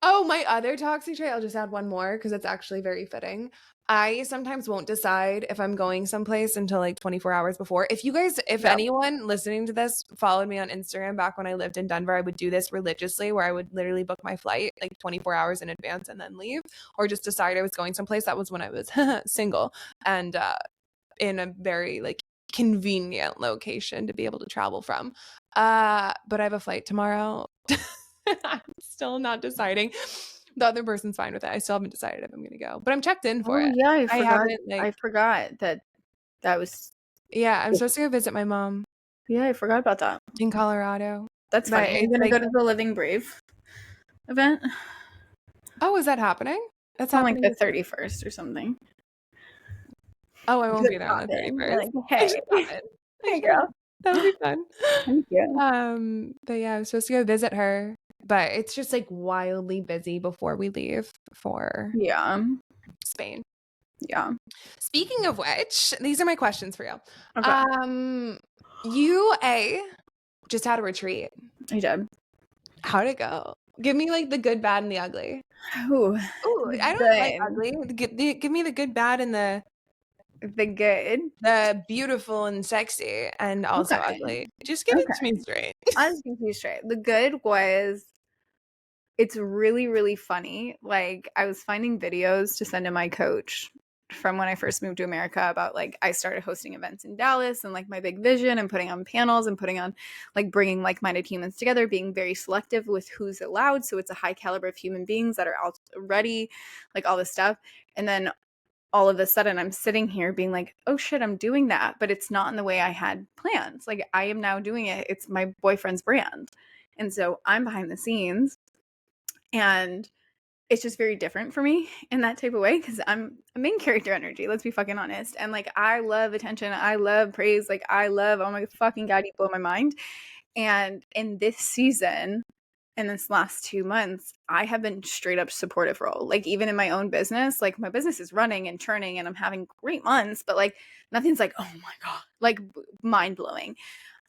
Oh, my other toxic trait, I'll just add one more because it's actually very fitting. I sometimes won't decide if I'm going someplace until like 24 hours before. If anyone listening to this followed me on Instagram back when I lived in Denver, I would do this religiously, where I would literally book my flight like 24 hours in advance and then leave, or just decide I was going someplace. That was when I was single and in a very like convenient location to be able to travel from. But I have a flight tomorrow. I'm still not deciding. The other person's fine with it. I still haven't decided if I'm gonna go, but I'm checked in for Oh it. yeah, I haven't like. I forgot that was. Yeah, I'm supposed to go visit my mom Yeah, I forgot about that. in Colorado. That's But funny. Are you it's gonna like, go to the Living Brave event? oh, is that happening? That's On like happening. the 31st or something. Oh, I You won't should be there on pop the in. You're 31st. like, I should hey, pop in. I hey should. girl. That would be fun. Thank you. But yeah, I was supposed to go visit her, but it's just like wildly busy before we leave for Yeah. Spain. Yeah. Speaking of which, these are my questions for you. Okay. You just had a retreat. I did. How'd it go? Give me like the good, bad, and the ugly. Ooh, Ooh, I don't like good. ugly. Give me the good, bad, and The good. the beautiful and sexy, and also Okay. ugly. Just give it to me Okay. straight. I'll just give you straight. The good was it's really, really funny. Like I was finding videos to send to my coach from when I first moved to America about like I started hosting events in Dallas and like my big vision and putting on panels and putting on like bringing like-minded humans together, being very selective with who's allowed. So it's a high caliber of human beings that are already like all this stuff. And then all of a sudden I'm sitting here being like, oh shit, I'm doing that. But it's not in the way I had planned. Like I am now doing it. It's my boyfriend's brand. And so I'm behind the scenes and it's just very different for me in that type of way because I'm a main character energy. Let's be fucking honest. And like, I love attention. I love praise. Like, I love, oh my fucking God, you blow my mind. And in this season, in this last 2 months, I have been straight up supportive role. Like, even in my own business, like, my business is running and churning and I'm having great months, but like, nothing's like, oh my God, like mind blowing.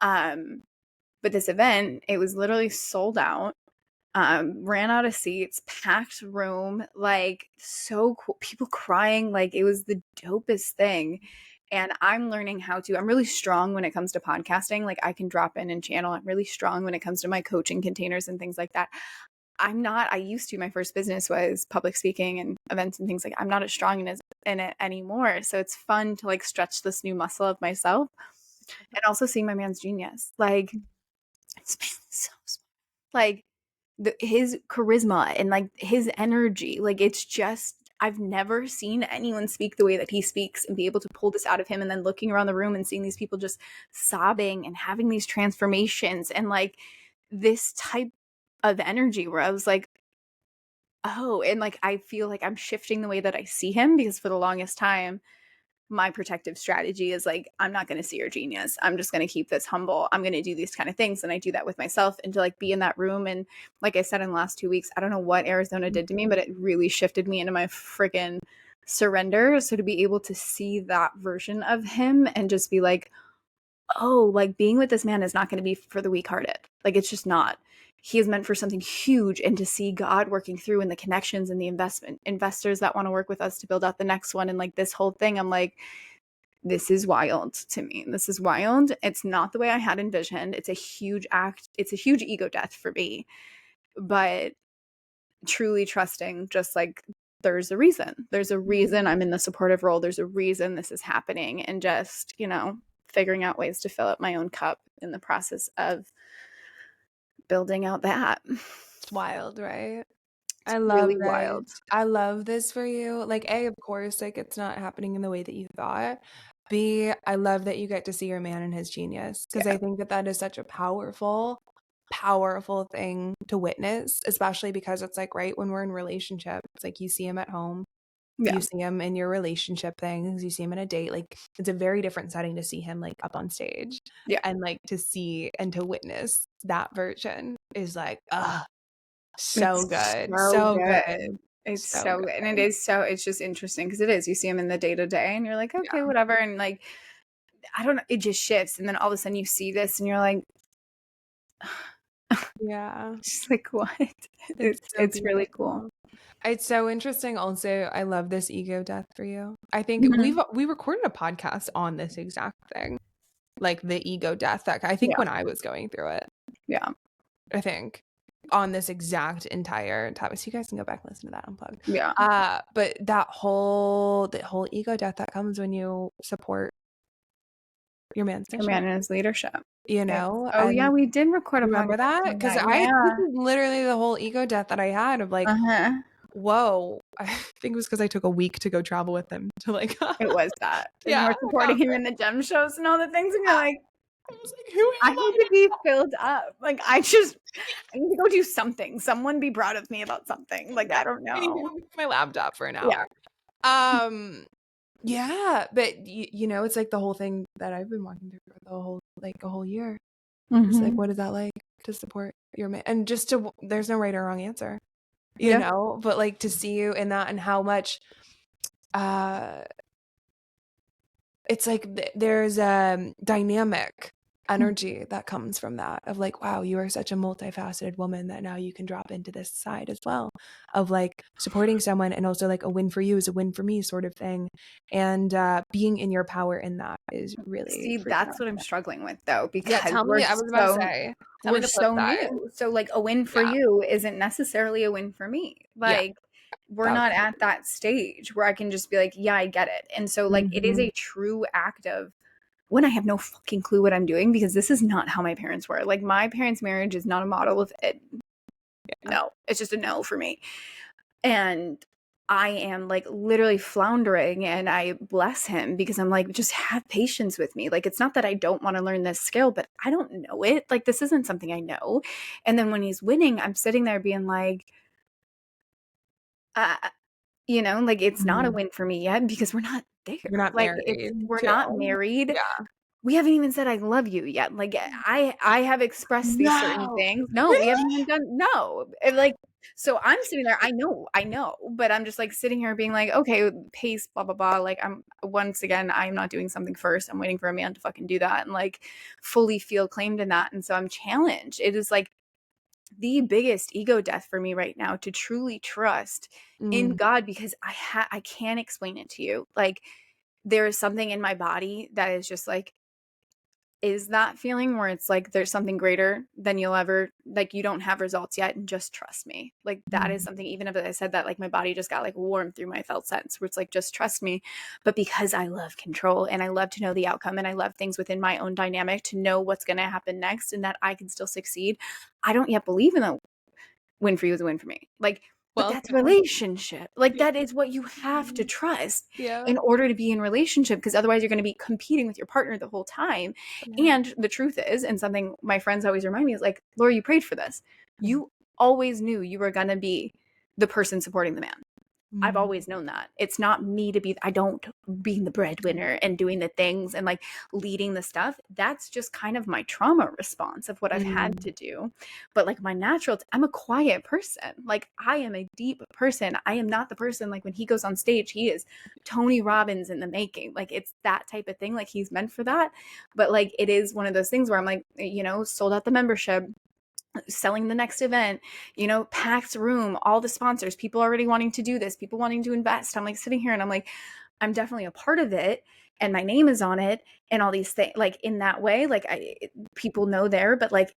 But this event, it was literally sold out, ran out of seats, packed room, like so cool, people crying, like it was the dopest thing. And I'm learning I'm really strong when it comes to podcasting. Like I can drop in and channel. I'm really strong when it comes to my coaching containers and things like that. I used to, my first business was public speaking and events and things like I'm not as strong in it anymore. So it's fun to like stretch this new muscle of myself and also seeing my man's genius. Like it's been so like his charisma and like his energy, like it's just I've never seen anyone speak the way that he speaks and be able to pull this out of him, and then looking around the room and seeing these people just sobbing and having these transformations and like this type of energy where I was like, oh, and like I feel like I'm shifting the way that I see him because for the longest time my protective strategy is like, I'm not going to see your genius. I'm just going to keep this humble. I'm going to do these kind of things. And I do that with myself, and to like be in that room. And like I said, in the last 2 weeks, I don't know what Arizona did to me, but it really shifted me into my freaking surrender. So to be able to see that version of him and just be like, oh, like being with this man is not going to be for the weak hearted. Like it's just not. He is meant for something huge, and to see God working through and the connections and the investors that want to work with us to build out the next one. And like this whole thing, I'm like, this is wild to me. This is wild. It's not the way I had envisioned. It's a huge act. It's a huge ego death for me, but truly trusting just like there's a reason. There's a reason I'm in the supportive role. There's a reason this is happening, and just, figuring out ways to fill up my own cup in the process of building out that. It's wild, right? It's I love really this. wild. I love this for you. Like, A, of course, like it's not happening in the way that you thought. B, I love that you get to see your man and his genius because Yeah. I think that that is such a powerful, powerful thing to witness, especially because it's like right when we're in relationships, like you see him at home, Yeah. you see him in your relationship things, you see him in a date. Like it's a very different setting to see him like up on stage. Yeah. And like to see and to witness that version is like, so It's good. so So good. good. It's So so good. good. And it's just interesting because it is. You see him in the day to day and you're like, okay, Yeah. whatever. And like, I don't know, it just shifts. And then all of a sudden you see this and you're like, Yeah. just like, what? It's so It's really cool. beautiful. It's so interesting also. I love this ego death for you. I think Mhm. we recorded a podcast on this exact thing. Like the ego death that I think Yeah. when I was going through it. Yeah. I think on this exact entire topic. So you guys can go back and listen to that unplugged. Yeah. But the whole ego death that comes when you support your man's Your mission. man and his leadership. You know? Oh yeah, we did record a Remember podcast that? on Because that. this Yeah. is literally the whole ego death that I had of like, whoa. I think it was because I took a week to go travel with him to like It was that. And yeah, we're supporting him in the gem shows and all the things, and you're like, I was like, who I am need to be filled up. Like I need to go do something. Someone be proud of me about something. Like I don't I need to know. go with my laptop for an Yeah. hour. Yeah, but you know, it's like the whole thing that I've been walking through for a whole year. It's like, what is that like to support your man? And just to, there's no right or wrong answer, you know, but like to see you in that and how much, it's like there's a dynamic energy that comes from that of like, wow, you are such a multifaceted woman that now you can drop into this side as well of like supporting someone, and also like a win for you is a win for me sort of thing, and being in your power in that is really See, that's what I'm struggling with though, because tell me, I was about to say, tell me we're the flip so side. new. So like a win for you isn't necessarily a win for me. Like we're not at that stage where I can just be like, yeah, I get it. And so like it is a true act of when I have no fucking clue what I'm doing, because this is not how my parents were. Like my parents' marriage is not a model of it. No, it's just a no for me. And I am like literally floundering, and I bless him because I'm like, just have patience with me. Like, it's not that I don't want to learn this skill, but I don't know it. Like, this isn't something I know. And then when he's winning, I'm sitting there being like, you know, like it's not a win for me yet because we're not there. You're not Like married we're too. not married. Yeah. We haven't even said I love you yet. Like I have expressed these certain things. No, we haven't even done no. And like so I'm sitting there, I know, but I'm just like sitting here being like, okay, pace, blah blah blah. Like I'm once again, I'm not doing something first. I'm waiting for a man to fucking do that and like fully feel claimed in that. And so I'm challenged. It is like the biggest ego death for me right now to truly trust in God, because I can't explain it to you. Like there is something in my body that is just like, is that feeling where it's like there's something greater than you'll ever, like you don't have results yet and just trust me. Like that is something, even if I said that, like my body just got like warm through my felt sense where it's like, just trust me. But because I love control and I love to know the outcome and I love things within my own dynamic to know what's going to happen next and that I can still succeed, I don't yet believe in the win for you is a win for me. Like, but that's relationship. Like that is what you have to trust in order to be in relationship, because otherwise you're going to be competing with your partner the whole time. And the truth is, and something my friends always remind me is like, Laura, you prayed for this. You always knew you were going to be the person supporting the man. I've always known that. It's not me to be, I don't being the breadwinner and doing the things and like leading the stuff. That's just kind of my trauma response of what I've had to do. But like my natural, I'm a quiet person. Like I am a deep person. I am not the person like when he goes on stage, he is Tony Robbins in the making. Like it's that type of thing. Like he's meant for that. But like it is one of those things where I'm like, you know, sold out the membership, selling the next event, you know, packed room, all the sponsors, people already wanting to do this, people wanting to invest. I'm like sitting here and I'm like, I'm definitely a part of it and my name is on it and all these things, like in that way, like people know there, but like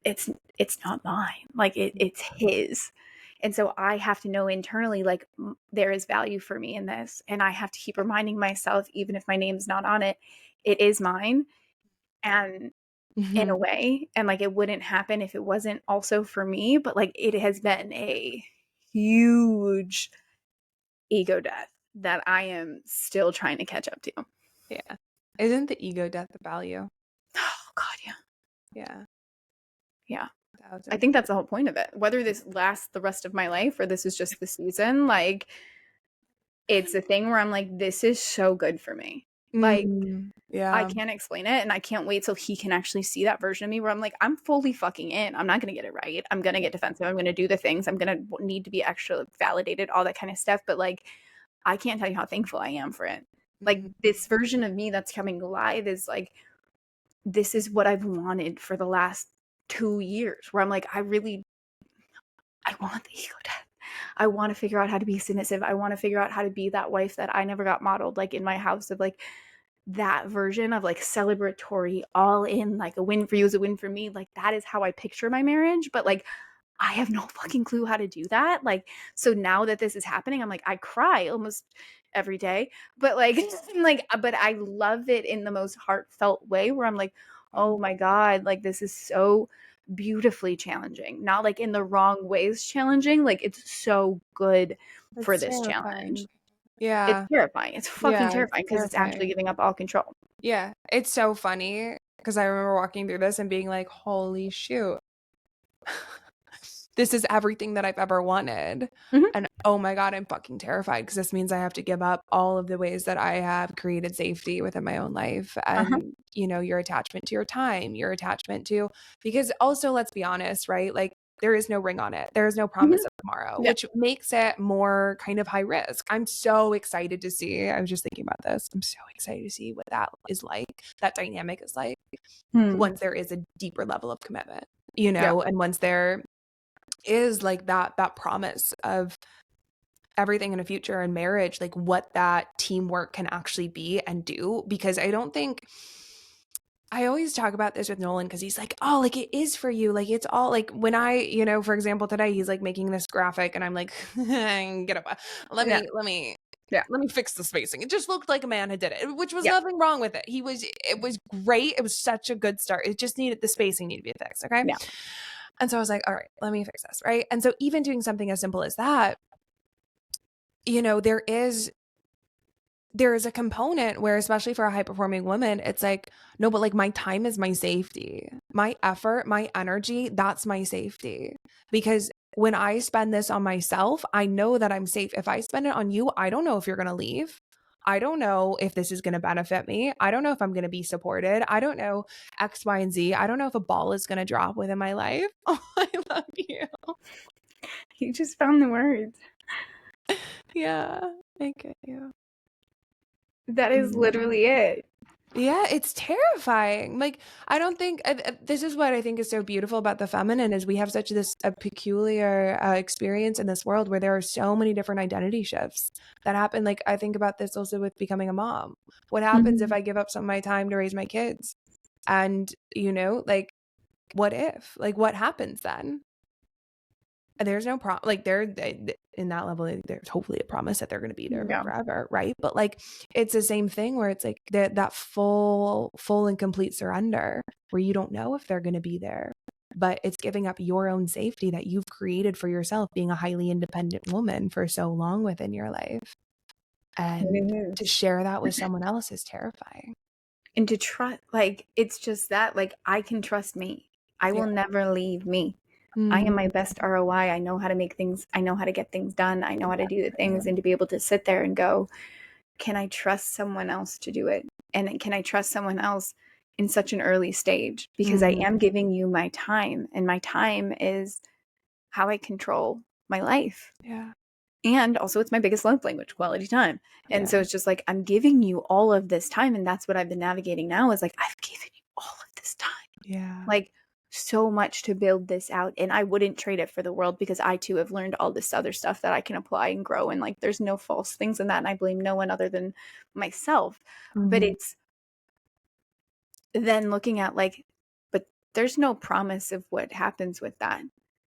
it's not mine. Like it's his. And so I have to know internally, like there is value for me in this. And I have to keep reminding myself, even if my name's not on it, it is mine. And in a way, and like it wouldn't happen if it wasn't also for me, but like it has been a huge ego death that I am still trying to catch up to. Yeah. Isn't the ego death the value? Oh god, Yeah. I think that's the whole point of it, whether this lasts the rest of my life or this is just the season. Like it's a thing where I'm like, this is so good for me. Like I can't explain it, and I can't wait till he can actually see that version of me where I'm like, I'm fully fucking in. I'm not going to get it right. I'm going to get defensive. I'm going to do the things. I'm going to need to be extra validated, all that kind of stuff. But like, I can't tell you how thankful I am for it. Like this version of me that's coming live is like, this is what I've wanted for the last 2 years, where I'm like, I want the ego death. I want to figure out how to be submissive. I want to figure out how to be that wife that I never got modeled, like in my house, of like that version of like celebratory, all in, like a win for you is a win for me. Like that is how I picture my marriage. But like, I have no fucking clue how to do that. Like, so now that this is happening, I'm like, I cry almost every day, but like, like, but I love it in the most heartfelt way where I'm like, oh my God, like this is so beautifully challenging, not like in the wrong ways challenging. Like it's so good for It's this challenge. terrifying. Yeah. It's terrifying. It's fucking Yeah, it's terrifying because it's actually terrifying. giving up all control. Yeah, it's so funny because I remember walking through this and being like, holy shoot, this is everything that I've ever wanted. Mhm. And oh my God, I'm fucking terrified because this means I have to give up all of the ways that I have created safety within my own life. Uh-huh. And, your attachment to your time, your attachment to, because also, let's be honest, right? Like, there is no ring on it. There is no promise Mhm. of tomorrow, Yeah. which makes it more kind of high risk. I'm so excited to see. I was just thinking about this. I'm so excited to see what that is like, that dynamic is like, once there is a deeper level of commitment, Yeah. and once there is like that promise of everything in a future and marriage, like what that teamwork can actually be and do. Because I always talk about this with Nolan because he's like, oh, like it is for you. Like it's all like when for example, today he's like making this graphic and I'm like, get up. Let Yeah. me Yeah. fix the spacing. It just looked like a man had did it, which was Yeah. nothing wrong with it. It was great. It was such a good start. It just needed the spacing needed to be fixed. Okay. Yeah. And so I was like, all right, let me fix this. Right. And so even doing something as simple as that, there is a component where, especially for a high performing woman, it's like, no, but like my time is my safety, my effort, my energy, that's my safety. Because when I spend this on myself, I know that I'm safe. If I spend it on you, I don't know if you're going to leave. I don't know if this is going to benefit me. I don't know if I'm going to be supported. I don't know X, Y, and Z. I don't know if a ball is going to drop within my life. Oh, I love you. You just found the words. Yeah, I get you. That is literally it. Yeah, it's terrifying. Like, I don't think this is what I think is so beautiful about the feminine is we have such a peculiar experience in this world where there are so many different identity shifts that happen. Like, I think about this also with becoming a mom. What happens if I give up some of my time to raise my kids? And, like, what if? Like, what happens then? There's no problem. Like in that level, there's hopefully a promise that they're going to be there forever, right? But like it's the same thing where it's like that full and complete surrender where you don't know if they're going to be there, but it's giving up your own safety that you've created for yourself, being a highly independent woman for so long within your life, and to share that with someone else is terrifying. And to trust, like, it's just that, like, I can trust me. I will never leave me. I am my best ROI. I know how to make things, I know how to get things done. I know how to do the things, and to be able to sit there and go, can I trust someone else to do it? And can I trust someone else in such an early stage? Because I am giving you my time, and my time is how I control my life. Yeah. And also it's my biggest love language, quality time. And so it's just like, I'm giving you all of this time. And that's what I've been navigating now is like, I've given you all of this time. Yeah. Like so much to build this out. And I wouldn't trade it for the world because I too have learned all this other stuff that I can apply and grow. And like, there's no false things in that. And I blame no one other than myself. But it's then looking at like, but there's no promise of what happens with that.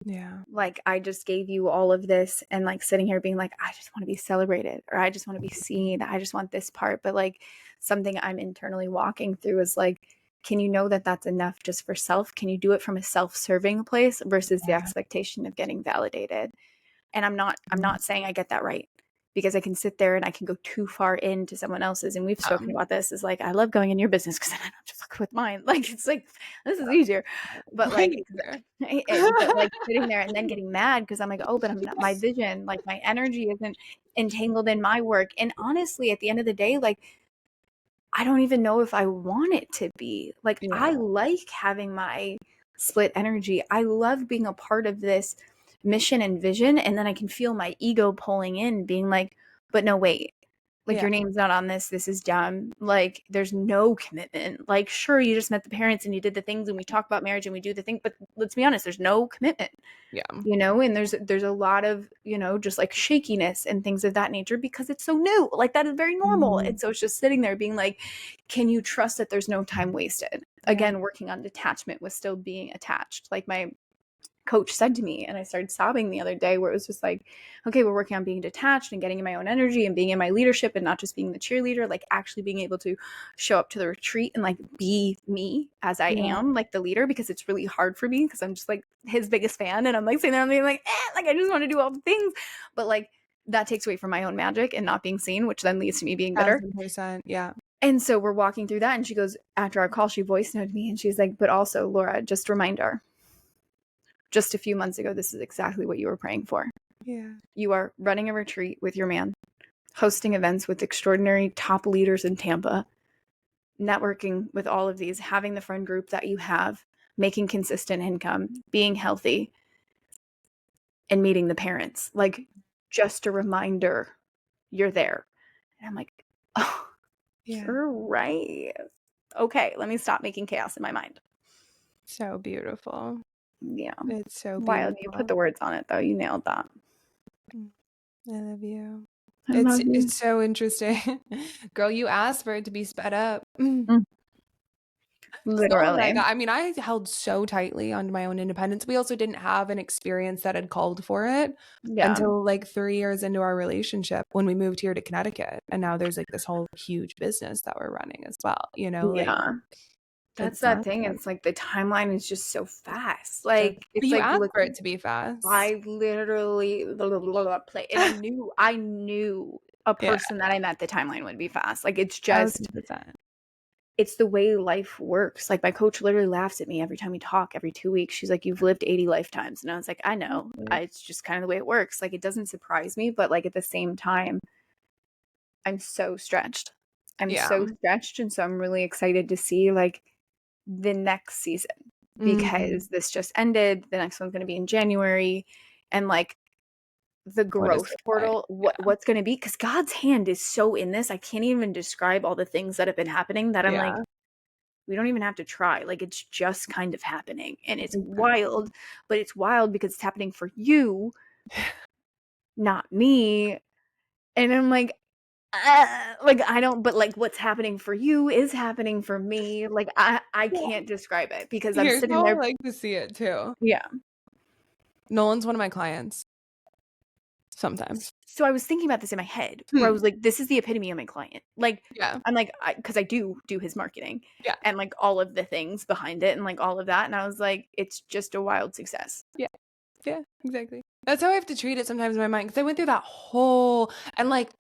Yeah. Like I just gave you all of this and like sitting here being like, I just want to be celebrated or I just want to be seen. I just want this part. But like something I'm internally walking through is like, can you know that that's enough just for self? Can you do it from a self-serving place versus the expectation of getting validated? And I'm not saying I get that right because I can sit there and I can go too far into someone else's. And we've spoken about this is like, I love going in your business because then I don't have to fuck with mine. Like, it's like, this is easier. But like, but like sitting there and then getting mad because I'm like, oh, but I'm not, my vision, like my energy isn't entangled in my work. And honestly, at the end of the day, like, I don't even know if I want it to be. Like, I like having my split energy. I love being a part of this mission and vision. And then I can feel my ego pulling in, being like, but no, wait. Like, your name's not on this. This is dumb. Like, there's no commitment. Like, sure, you just met the parents and you did the things and we talk about marriage and we do the thing. But let's be honest, there's no commitment. Yeah. And there's a lot of, just like shakiness and things of that nature because it's so new. Like, that is very normal. And so it's just sitting there being like, can you trust that there's no time wasted? Again, working on detachment with still being attached. Like, my coach said to me, and I started sobbing the other day, where it was just like, okay, we're working on being detached and getting in my own energy and being in my leadership and not just being the cheerleader, like actually being able to show up to the retreat and like be me as I am, like the leader, because it's really hard for me because I'm just like his biggest fan, and I'm like sitting there and being like, like I just want to do all the things, but like that takes away from my own magic and not being seen, which then leads to me being bitter. 1,000%, yeah. And so we're walking through that, and she goes, after our call, she voice noted me, and she's like, but also, Laura, just a reminder, just a few months ago, this is exactly what you were praying for. Yeah. You are running a retreat with your man, hosting events with extraordinary top leaders in Tampa, networking with all of these, having the friend group that you have, making consistent income, being healthy, and meeting the parents. Like, just a reminder, you're there. And I'm like, oh, Yeah. you're right. Okay, let me stop making chaos in my mind. So beautiful. Yeah. It's so Wild. beautiful. You put the words on it, though. You nailed that. I love you. I love you. It's so interesting. Girl, you asked for it to be sped up. Literally. I mean, I held so tightly onto my own independence. We also didn't have an experience that had called for it until like 3 years into our relationship when we moved here to Connecticut. And now there's like this whole huge business that we're running as well, you know, like that's that thing. It's like the timeline is just so fast. Like but it's you like, asked look, for it to be fast. I literally play, and I knew a person that I met the timeline would be fast. Like it's just 1,000%. It's the way life works. Like my coach literally laughs at me every time we talk every 2 weeks. She's like, you've lived 80 lifetimes. And I was like, I know. It's just kind of the way it works. Like it doesn't surprise me, but like at the same time, I'm so stretched. I'm so stretched. And so I'm really excited to see like the next season, because this just ended. The next one's going to be in January. And like the growth portal, what's going to be, because God's hand is so in this. I can't even describe all the things that have been happening that I'm like, we don't even have to try. Like it's just kind of happening, and it's wild, but it's wild because it's happening for you, not me. And I'm like I don't, but like what's happening for you is happening for me. Like I can't describe it because I'm Here's sitting how there. I like to see it too. Yeah. Nolan's one of my clients. Sometimes. So I was thinking about this in my head where I was like, this is the epitome of my client. Like, I'm like, because I do his marketing and like all of the things behind it and like all of that. And I was like, it's just a wild success. Yeah, exactly. That's how I have to treat it sometimes in my mind. Because I went through that whole, and like,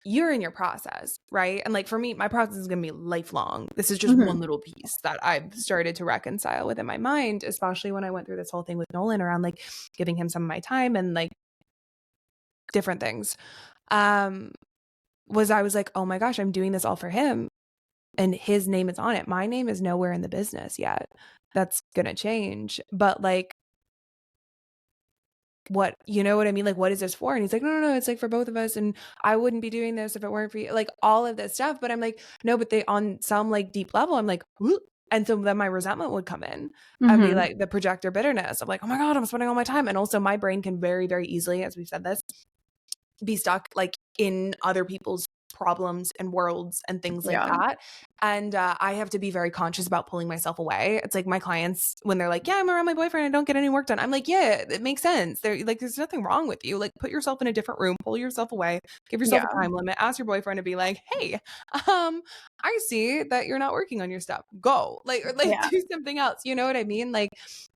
you're in your process, right? And like for me, my process is going to be lifelong. This is just one little piece that I've started to reconcile within my mind, especially when I went through this whole thing with Nolan around like giving him some of my time and like different things. Was I was like, oh my gosh, I'm doing this all for him. And his name is on it. My name is nowhere in the business yet. That's going to change. But like, what, you know what I mean? Like, what is this for? And he's like, no, it's like for both of us. And I wouldn't be doing this if it weren't for you. Like all of this stuff. But I'm like, no, but they, on some like deep level, I'm like, ooh. And so then my resentment would come in and be like the projector bitterness of like, oh my God, I'm spending all my time. And also my brain can very, very easily, as we've said this, be stuck like in other people's problems and worlds and things like that. And I have to be very conscious about pulling myself away. It's like my clients, when they're like, yeah, I'm around my boyfriend, I don't get any work done. I'm like, yeah, it makes sense. They're like, there's nothing wrong with you. Like put yourself in a different room, pull yourself away, give yourself a time limit, ask your boyfriend to be like, hey, I see that you're not working on your stuff. Go. Like, or like do something else. You know what I mean? Like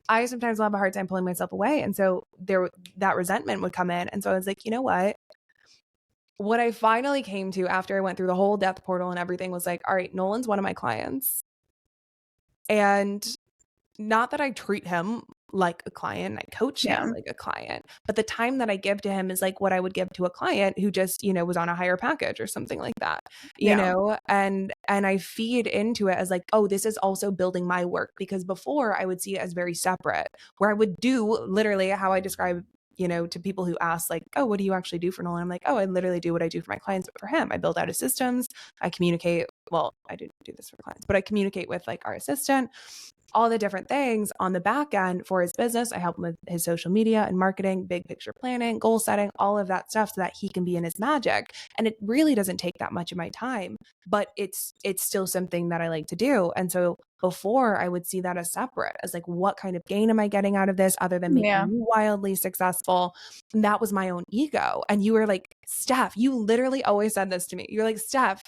I sometimes will have a hard time pulling myself away. And so that resentment would come in. And so I was like, you know what I finally came to after I went through the whole death portal and everything was like, all right, Nolan's one of my clients. And not that I treat him like a client, I coach him like a client, but the time that I give to him is like what I would give to a client who just, you know, was on a higher package or something like that, you know, and I feed into it as like, oh, this is also building my work, because before I would see it as very separate, where I would do literally how I describe, you know, to people who ask like, oh, what do you actually do for Nolan? I'm like, oh, I literally do what I do for my clients, but for him, I build out his systems. I communicate. Well, I didn't do this for clients, but I communicate with like our assistant. all the different things on the back end for his business. I help him with his social media and marketing, big picture planning, goal setting, all of that stuff so that he can be in his magic. And it really doesn't take that much of my time, but it's still something that I like to do. And so before, I would see that as separate, as like, what kind of gain am I getting out of this other than making you wildly successful? And that was my own ego. And you were like, Stef, you literally always said this to me. You're like, Stef,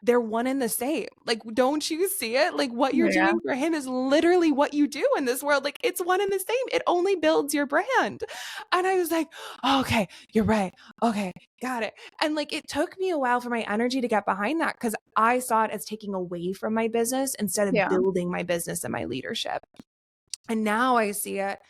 they're one and the same. Like, don't you see it? Like, what you're doing for him is literally what you do in this world. Like, it's one and the same. It only builds your brand. And I was like, oh, okay, you're right. Okay, got it. And like, it took me a while for my energy to get behind that because I saw it as taking away from my business instead of building my business and my leadership. And now I see it,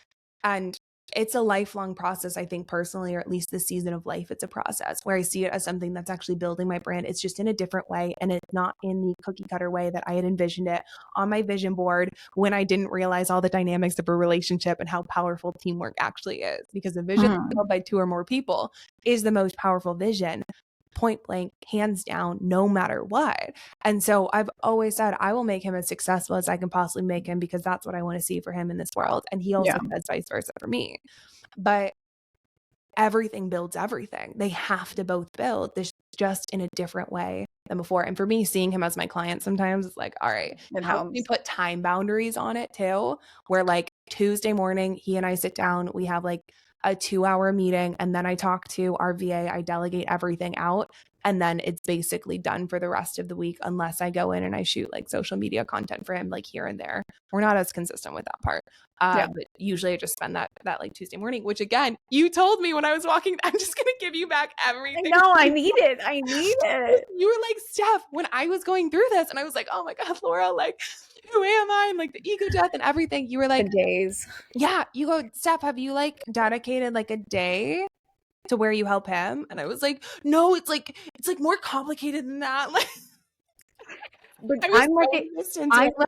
and it's a lifelong process, I think, personally, or at least this season of life, it's a process where I see it as something that's actually building my brand. It's just in a different way, and it's not in the cookie cutter way that I had envisioned it on my vision board when I didn't realize all the dynamics of a relationship and how powerful teamwork actually is, because the vision held by 2 or more people is the most powerful vision, point blank, hands down, no matter what. And so I've always said I will make him as successful as I can possibly make him, because that's what I want to see for him in this world. And he also says vice versa for me. But everything builds everything. They have to both build. This just in a different way than before. And for me, seeing him as my client sometimes is like, all right, how can we put time boundaries on it too? Where like Tuesday morning, he and I sit down, we have like a 2-hour meeting, and then I talk to our VA, I delegate everything out, and then it's basically done for the rest of the week, unless I go in and I shoot like social media content for him, like here and there. We're not as consistent with that part. But usually I just spend that like Tuesday morning, which again, you told me when I was walking, I'm just going to give you back everything. No, I need it. You were like, Stef, when I was going through this and I was like, oh my God, Laura, like, who am I? And like the ego death and everything. You were like, the days. Yeah. You go, Stef, have you like dedicated like a day to where you help him? And I was like, no, it's like more complicated than that. Like, but I love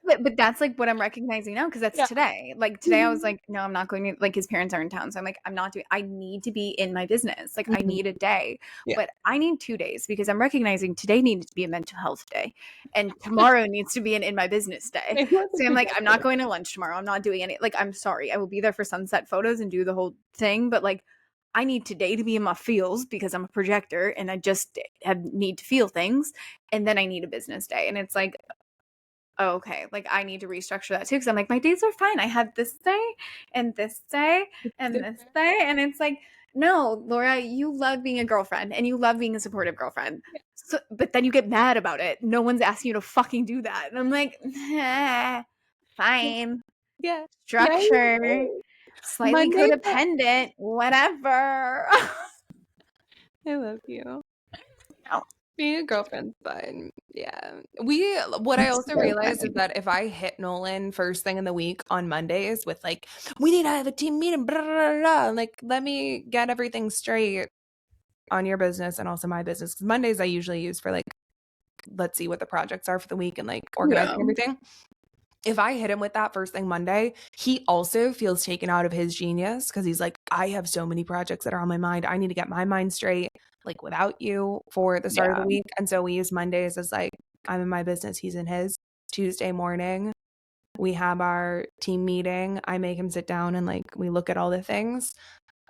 it, but that's like what I'm recognizing now, because that's today. Like today, I was like, no, I'm not going to. Like his parents are in town, so I'm like, I'm not doing. I need to be in my business. Like I need a day, but I need 2 days, because I'm recognizing today needs to be a mental health day, and tomorrow needs to be an in my business day. So I'm like, I'm not going to lunch tomorrow. I'm not doing any. Like I'm sorry, I will be there for sunset photos and do the whole thing, but like, I need today to be in my feels, because I'm a projector and I just need to feel things. And then I need a business day. And it's like, oh, okay, like I need to restructure that too. Cause I'm like, my days are fine. I had this day and this day and this day. And it's like, no, Laura, you love being a girlfriend and you love being a supportive girlfriend. So, but then you get mad about it. No one's asking you to fucking do that. And I'm like, fine. Yeah. Structure. Slightly codependent, whatever. I love you. Oh. Being a girlfriend's fun. Yeah. What I also realized is that if I hit Nolan first thing in the week on Mondays with like, we need to have a team meeting, blah, blah, blah, like, let me get everything straight on your business and also my business. Because Mondays I usually use for like, let's see what the projects are for the week and like organizing everything. If I hit him with that first thing Monday, he also feels taken out of his genius, because he's like, I have so many projects that are on my mind. I need to get my mind straight, like without you, for the start of the week. And so we use Mondays as like, I'm in my business, he's in his. Tuesday morning, we have our team meeting. I make him sit down and like, we look at all the things.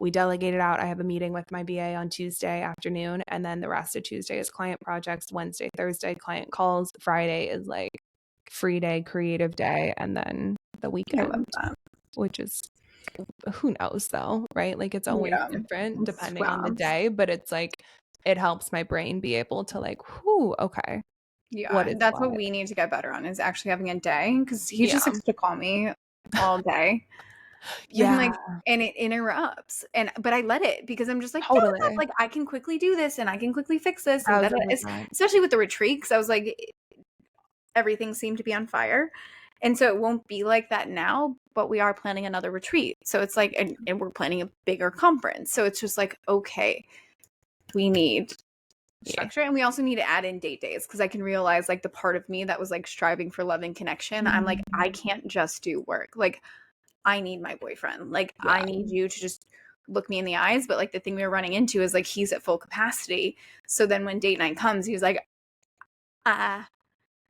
We delegate it out. I have a meeting with my BA on Tuesday afternoon. And then the rest of Tuesday is client projects. Wednesday, Thursday, client calls. Friday is like free day, creative day, and then the weekend, which is, who knows though, right? Like it's always different depending on the day, but it's like, it helps my brain be able to like, whoo, okay. Yeah, that's what we need to get better on, is actually having a day, because he just likes to call me all day. And it interrupts, but I let it, because I'm just like, totally. Like I can quickly do this and I can quickly fix this, and especially with the retreat, because I was like, everything seemed to be on fire. And so it won't be like that now, but we are planning another retreat. So it's like, and we're planning a bigger conference. So it's just like, okay, we need structure. And we also need to add in date days, because I can realize like the part of me that was like striving for love and connection. I'm like, I can't just do work. Like I need my boyfriend. Like I need you to just look me in the eyes. But like the thing we were running into is like, he's at full capacity. So then when date night comes, he's like,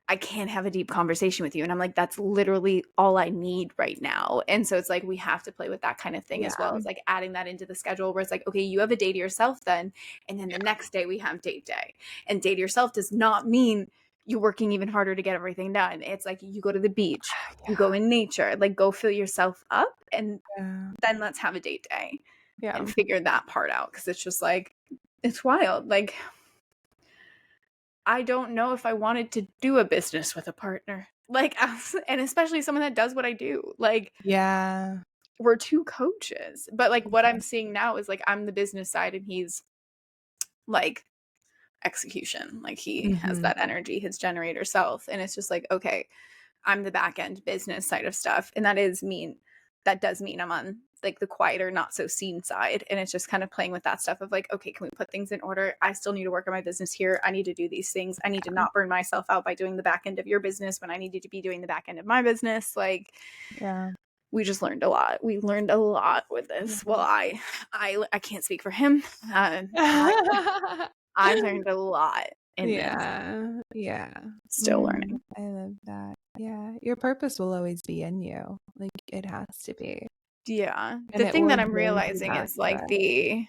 I can't have a deep conversation with you. And I'm like, that's literally all I need right now. And so it's like, we have to play with that kind of thing as well. It's like adding that into the schedule where it's like, okay, you have a day to yourself then. And then the next day we have date day. And day to yourself does not mean you're working even harder to get everything done. It's like you go to the beach, you go in nature, like go fill yourself up. And then let's have a date day and figure that part out. Cause it's just like, it's wild. Like, I don't know if I wanted to do a business with a partner. Like, and especially someone that does what I do. Like, we're two coaches. But like what I'm seeing now is like I'm the business side and he's like execution. Like he has that energy, his generator self. And it's just like, okay, I'm the back end business side of stuff. And that does mean I'm on like the quieter, not so seen side. And it's just kind of playing with that stuff of like, okay, can we put things in order? I still need to work on my business here. I need to do these things. I need to not burn myself out by doing the back end of your business when I needed to be doing the back end of my business. Like, we just learned a lot. We learned a lot with this. Well, I can't speak for him. I learned a lot in this. Yeah. Still learning. I love that. Yeah. Your purpose will always be in you. Like it has to be. Yeah. And the thing that I'm realizing is like I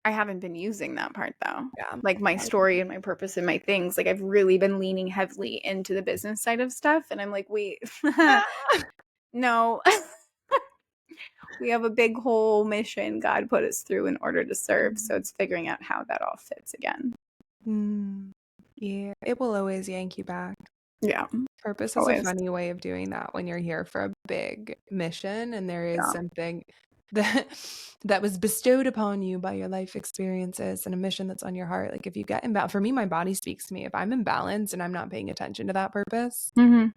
haven't been using that part though. Yeah. Like my story and my purpose and my things. Like I've really been leaning heavily into the business side of stuff. And I'm like, wait, no. We have a big whole mission God put us through in order to serve. So it's figuring out how that all fits again. Yeah. It will always yank you back. Yeah. Purpose is a funny way of doing that when you're here for a big mission and there is something that was bestowed upon you by your life experiences and a mission that's on your heart. Like if you get imbalanced, for me, my body speaks to me. If I'm imbalanced and I'm not paying attention to that purpose and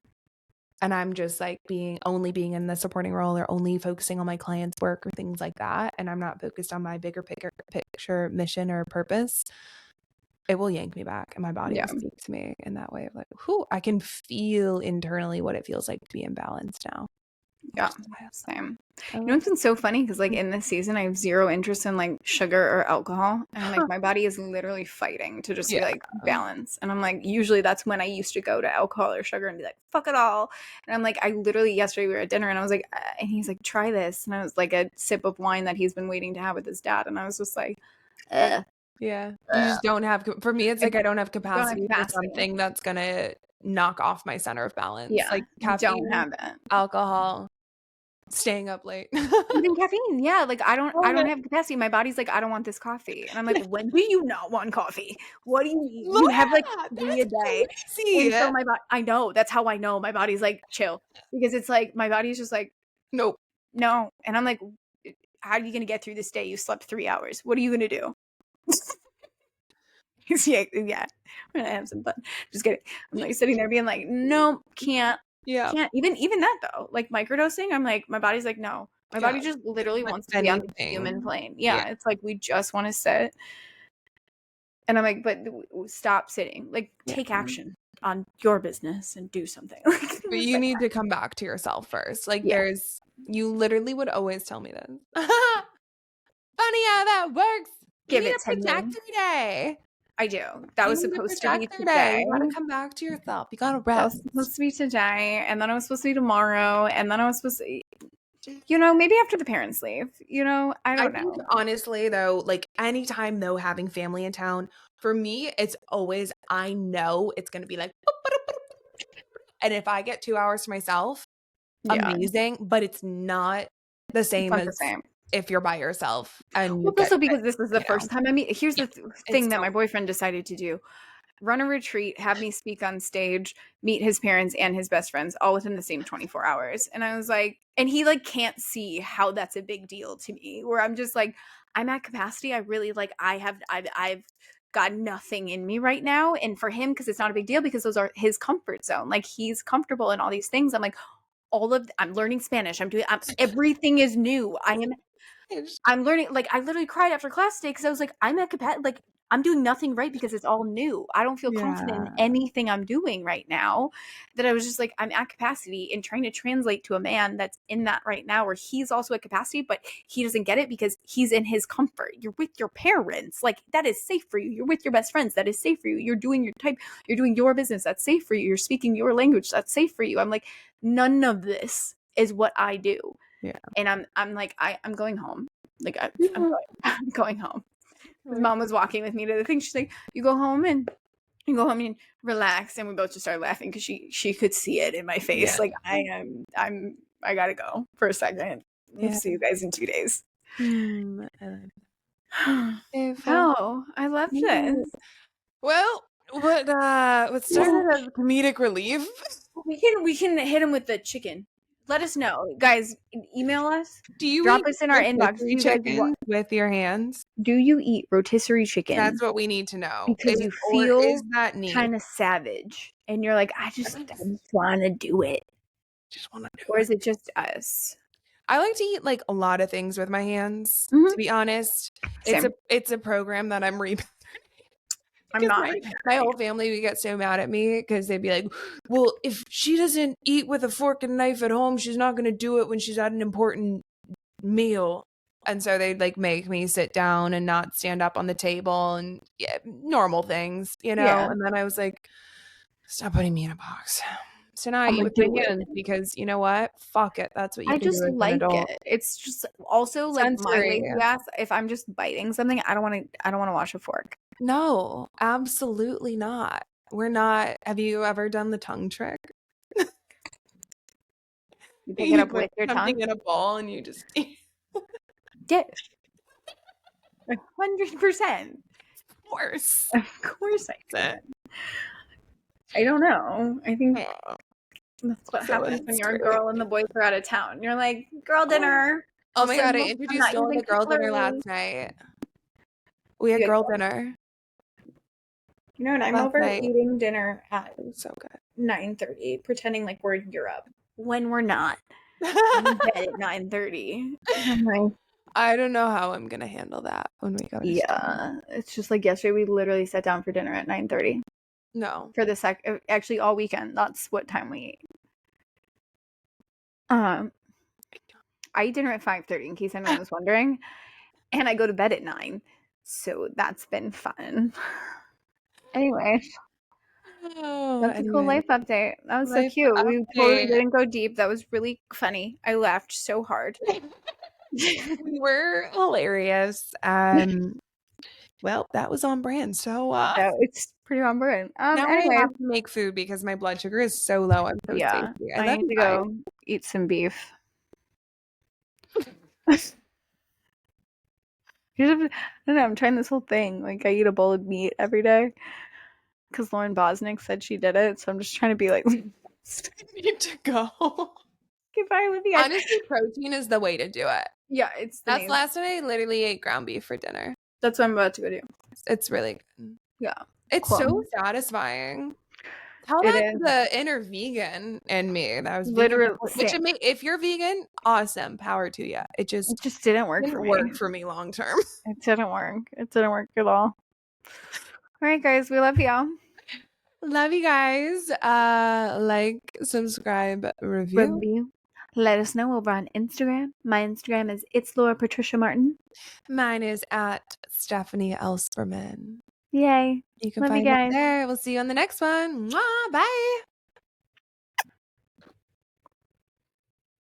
I'm just like only being in the supporting role or only focusing on my clients' work or things like that, and I'm not focused on my bigger picture mission or purpose, it will yank me back and my body will speak to me in that way of like, whoo, I can feel internally what it feels like to be imbalanced now. Yeah, same. You know, it's been so funny because like in this season, I have zero interest in like sugar or alcohol. And like my body is literally fighting to just be like balance. And I'm like, usually that's when I used to go to alcohol or sugar and be like, fuck it all. And I'm like, I literally yesterday we were at dinner and I was like, and he's like, try this. And I was like a sip of wine that he's been waiting to have with his dad. And I was just like, yeah, you just don't have, for me, it's like I don't have capacity for something that's going to knock off my center of balance. Yeah, like caffeine, don't have it. Alcohol, staying up late. Even caffeine, yeah. Like I don't have capacity. My body's like, I don't want this coffee. And I'm like, when do you not want coffee? What do you eat? You have like 3 a day. And so my body, I know, that's how I know my body's like chill. Because it's like my body's just like, nope. No. And I'm like, how are you gonna get through this day? You slept 3 hours. What are you gonna do? yeah, we're gonna have some fun. Just kidding. I'm like sitting there being like, no, can't. Yeah. Can't. Even that though, like microdosing, I'm like, my body's like, no. My body just literally wants to be on the human plane. Yeah, it's like we just want to sit. And I'm like, but stop sitting. Like, take action on your business and do something. But you need to come back to yourself first. Like you literally would always tell me this. Funny how that works. Give you it 10 projector day. I do. That was supposed to be today. You gotta come back to yourself. You gotta rest. That was supposed to be today, and then I was supposed to be tomorrow, and then I was supposed to, you know, maybe after the parents leave. You know, I don't know. Honestly, though, like anytime though having family in town, for me, it's always I know it's gonna be like, and if I get 2 hours to myself, amazing. But it's not the same as if you're by yourself. And also because this is the first time I meet. Here's the thing that my boyfriend decided to do: run a retreat, have me speak on stage, meet his parents and his best friends all within the same 24 hours. And I was like, and he like can't see how that's a big deal to me. Where I'm just like, I'm at capacity. I really like I've got nothing in me right now. And for him, because it's not a big deal because those are his comfort zone. Like he's comfortable in all these things. I'm like, I'm learning Spanish. Everything is new. I'm learning, like, I literally cried after class today because I was like, I'm at capacity, like, I'm doing nothing right because it's all new. I don't feel confident in Yeah. anything I'm doing right now. That I was just like, I'm at capacity and trying to translate to a man that's in that right now where he's also at capacity, but he doesn't get it because he's in his comfort. You're with your parents. Like, that is safe for you. You're with your best friends. That is safe for you. You're doing your type, you're doing your business. That's safe for you. You're speaking your language. That's safe for you. I'm like, none of this is what I do. Yeah. And I'm like, I'm going home. Like, I'm going home. His mom was walking with me to the thing. She's like, you go home and relax. And we both just started laughing because she could see it in my face. Yeah. Like, I gotta go for a second. Yeah. See you guys in 2 days. Wow, I love this. Well, what started as comedic relief? We can hit him with the chicken. Let us know, guys. Email us. Do you Drop eat us in our inbox. rotisserie chicken with your hands? Do you eat rotisserie chicken? That's what we need to know. Because you Or feel is that neat? kind of savage, and you're like, I just want to do it. Just want to do Or it. is it just us? I like to eat like a lot of things with my hands. To be honest, Same. it's a program that I'm I'm not. My whole family would get so mad at me because they'd be like, well, if she doesn't eat with a fork and knife at home, she's not going to do it when she's at an important meal. And so they'd like make me sit down and not stand up on the table and normal things, you know? Yeah. And then I was like, stop putting me in a box. So now I I'm eat gonna with my do it. hands because you know what? Fuck it. That's what you I can just do as an like adult. it. It's just also like my Sensory. lazy ass. If I'm just biting something, I don't want to wash a fork. No, absolutely not. We're not. Have you ever done the tongue trick? You pick it up with your tongue. Something in a bowl and you just Yeah. 100%. Of course. Of course I could. I don't know. I think that's what happens when you're a girl and the boys are out of town. You're like, girl dinner. Oh my god, I introduced Noah to girl dinner last night. We had girl dinner. You know, and I'm over eating dinner at so good 9:30, pretending like we're in Europe when we're not. I'm in bed at 9:30. I don't know how I'm gonna handle that when we go to sleep. It's just like yesterday we literally sat down for dinner at 9:30. No. For the actually all weekend. That's what time we eat. I eat dinner at 5:30 in case anyone was wondering. And I go to bed at 9. So that's been fun. Anyway. That's a cool life update. That was so cute. We totally didn't go deep. That was really funny. I laughed so hard. We were hilarious. Well, that was on brand. So it's pretty on brand. Now anyway. I have to make food because my blood sugar is so low. I'm so tasty. I need to go eat some beef. I don't know. I'm trying this whole thing. Like, I eat a bowl of meat every day because Lauren Bosnick said she did it. So I'm just trying to be like, I need to go. Goodbye with you guys. Honestly, protein is the way to do it. Yeah, that's last night. I literally ate ground beef for dinner. That's what I'm about to go do. It's really good. Yeah, it's so satisfying. How about the inner vegan in me? That was literally. If you're vegan, awesome, power to you. It just didn't work for me long term. It didn't work. It didn't work at all. All right, guys, we love y'all. Love you guys. Like, subscribe, review. Let us know over on Instagram. My Instagram is itslaurapatriciamartin. Mine is at stefanieelsperman. Yay. You can find it there. We'll see you on the next one. Mwah, bye.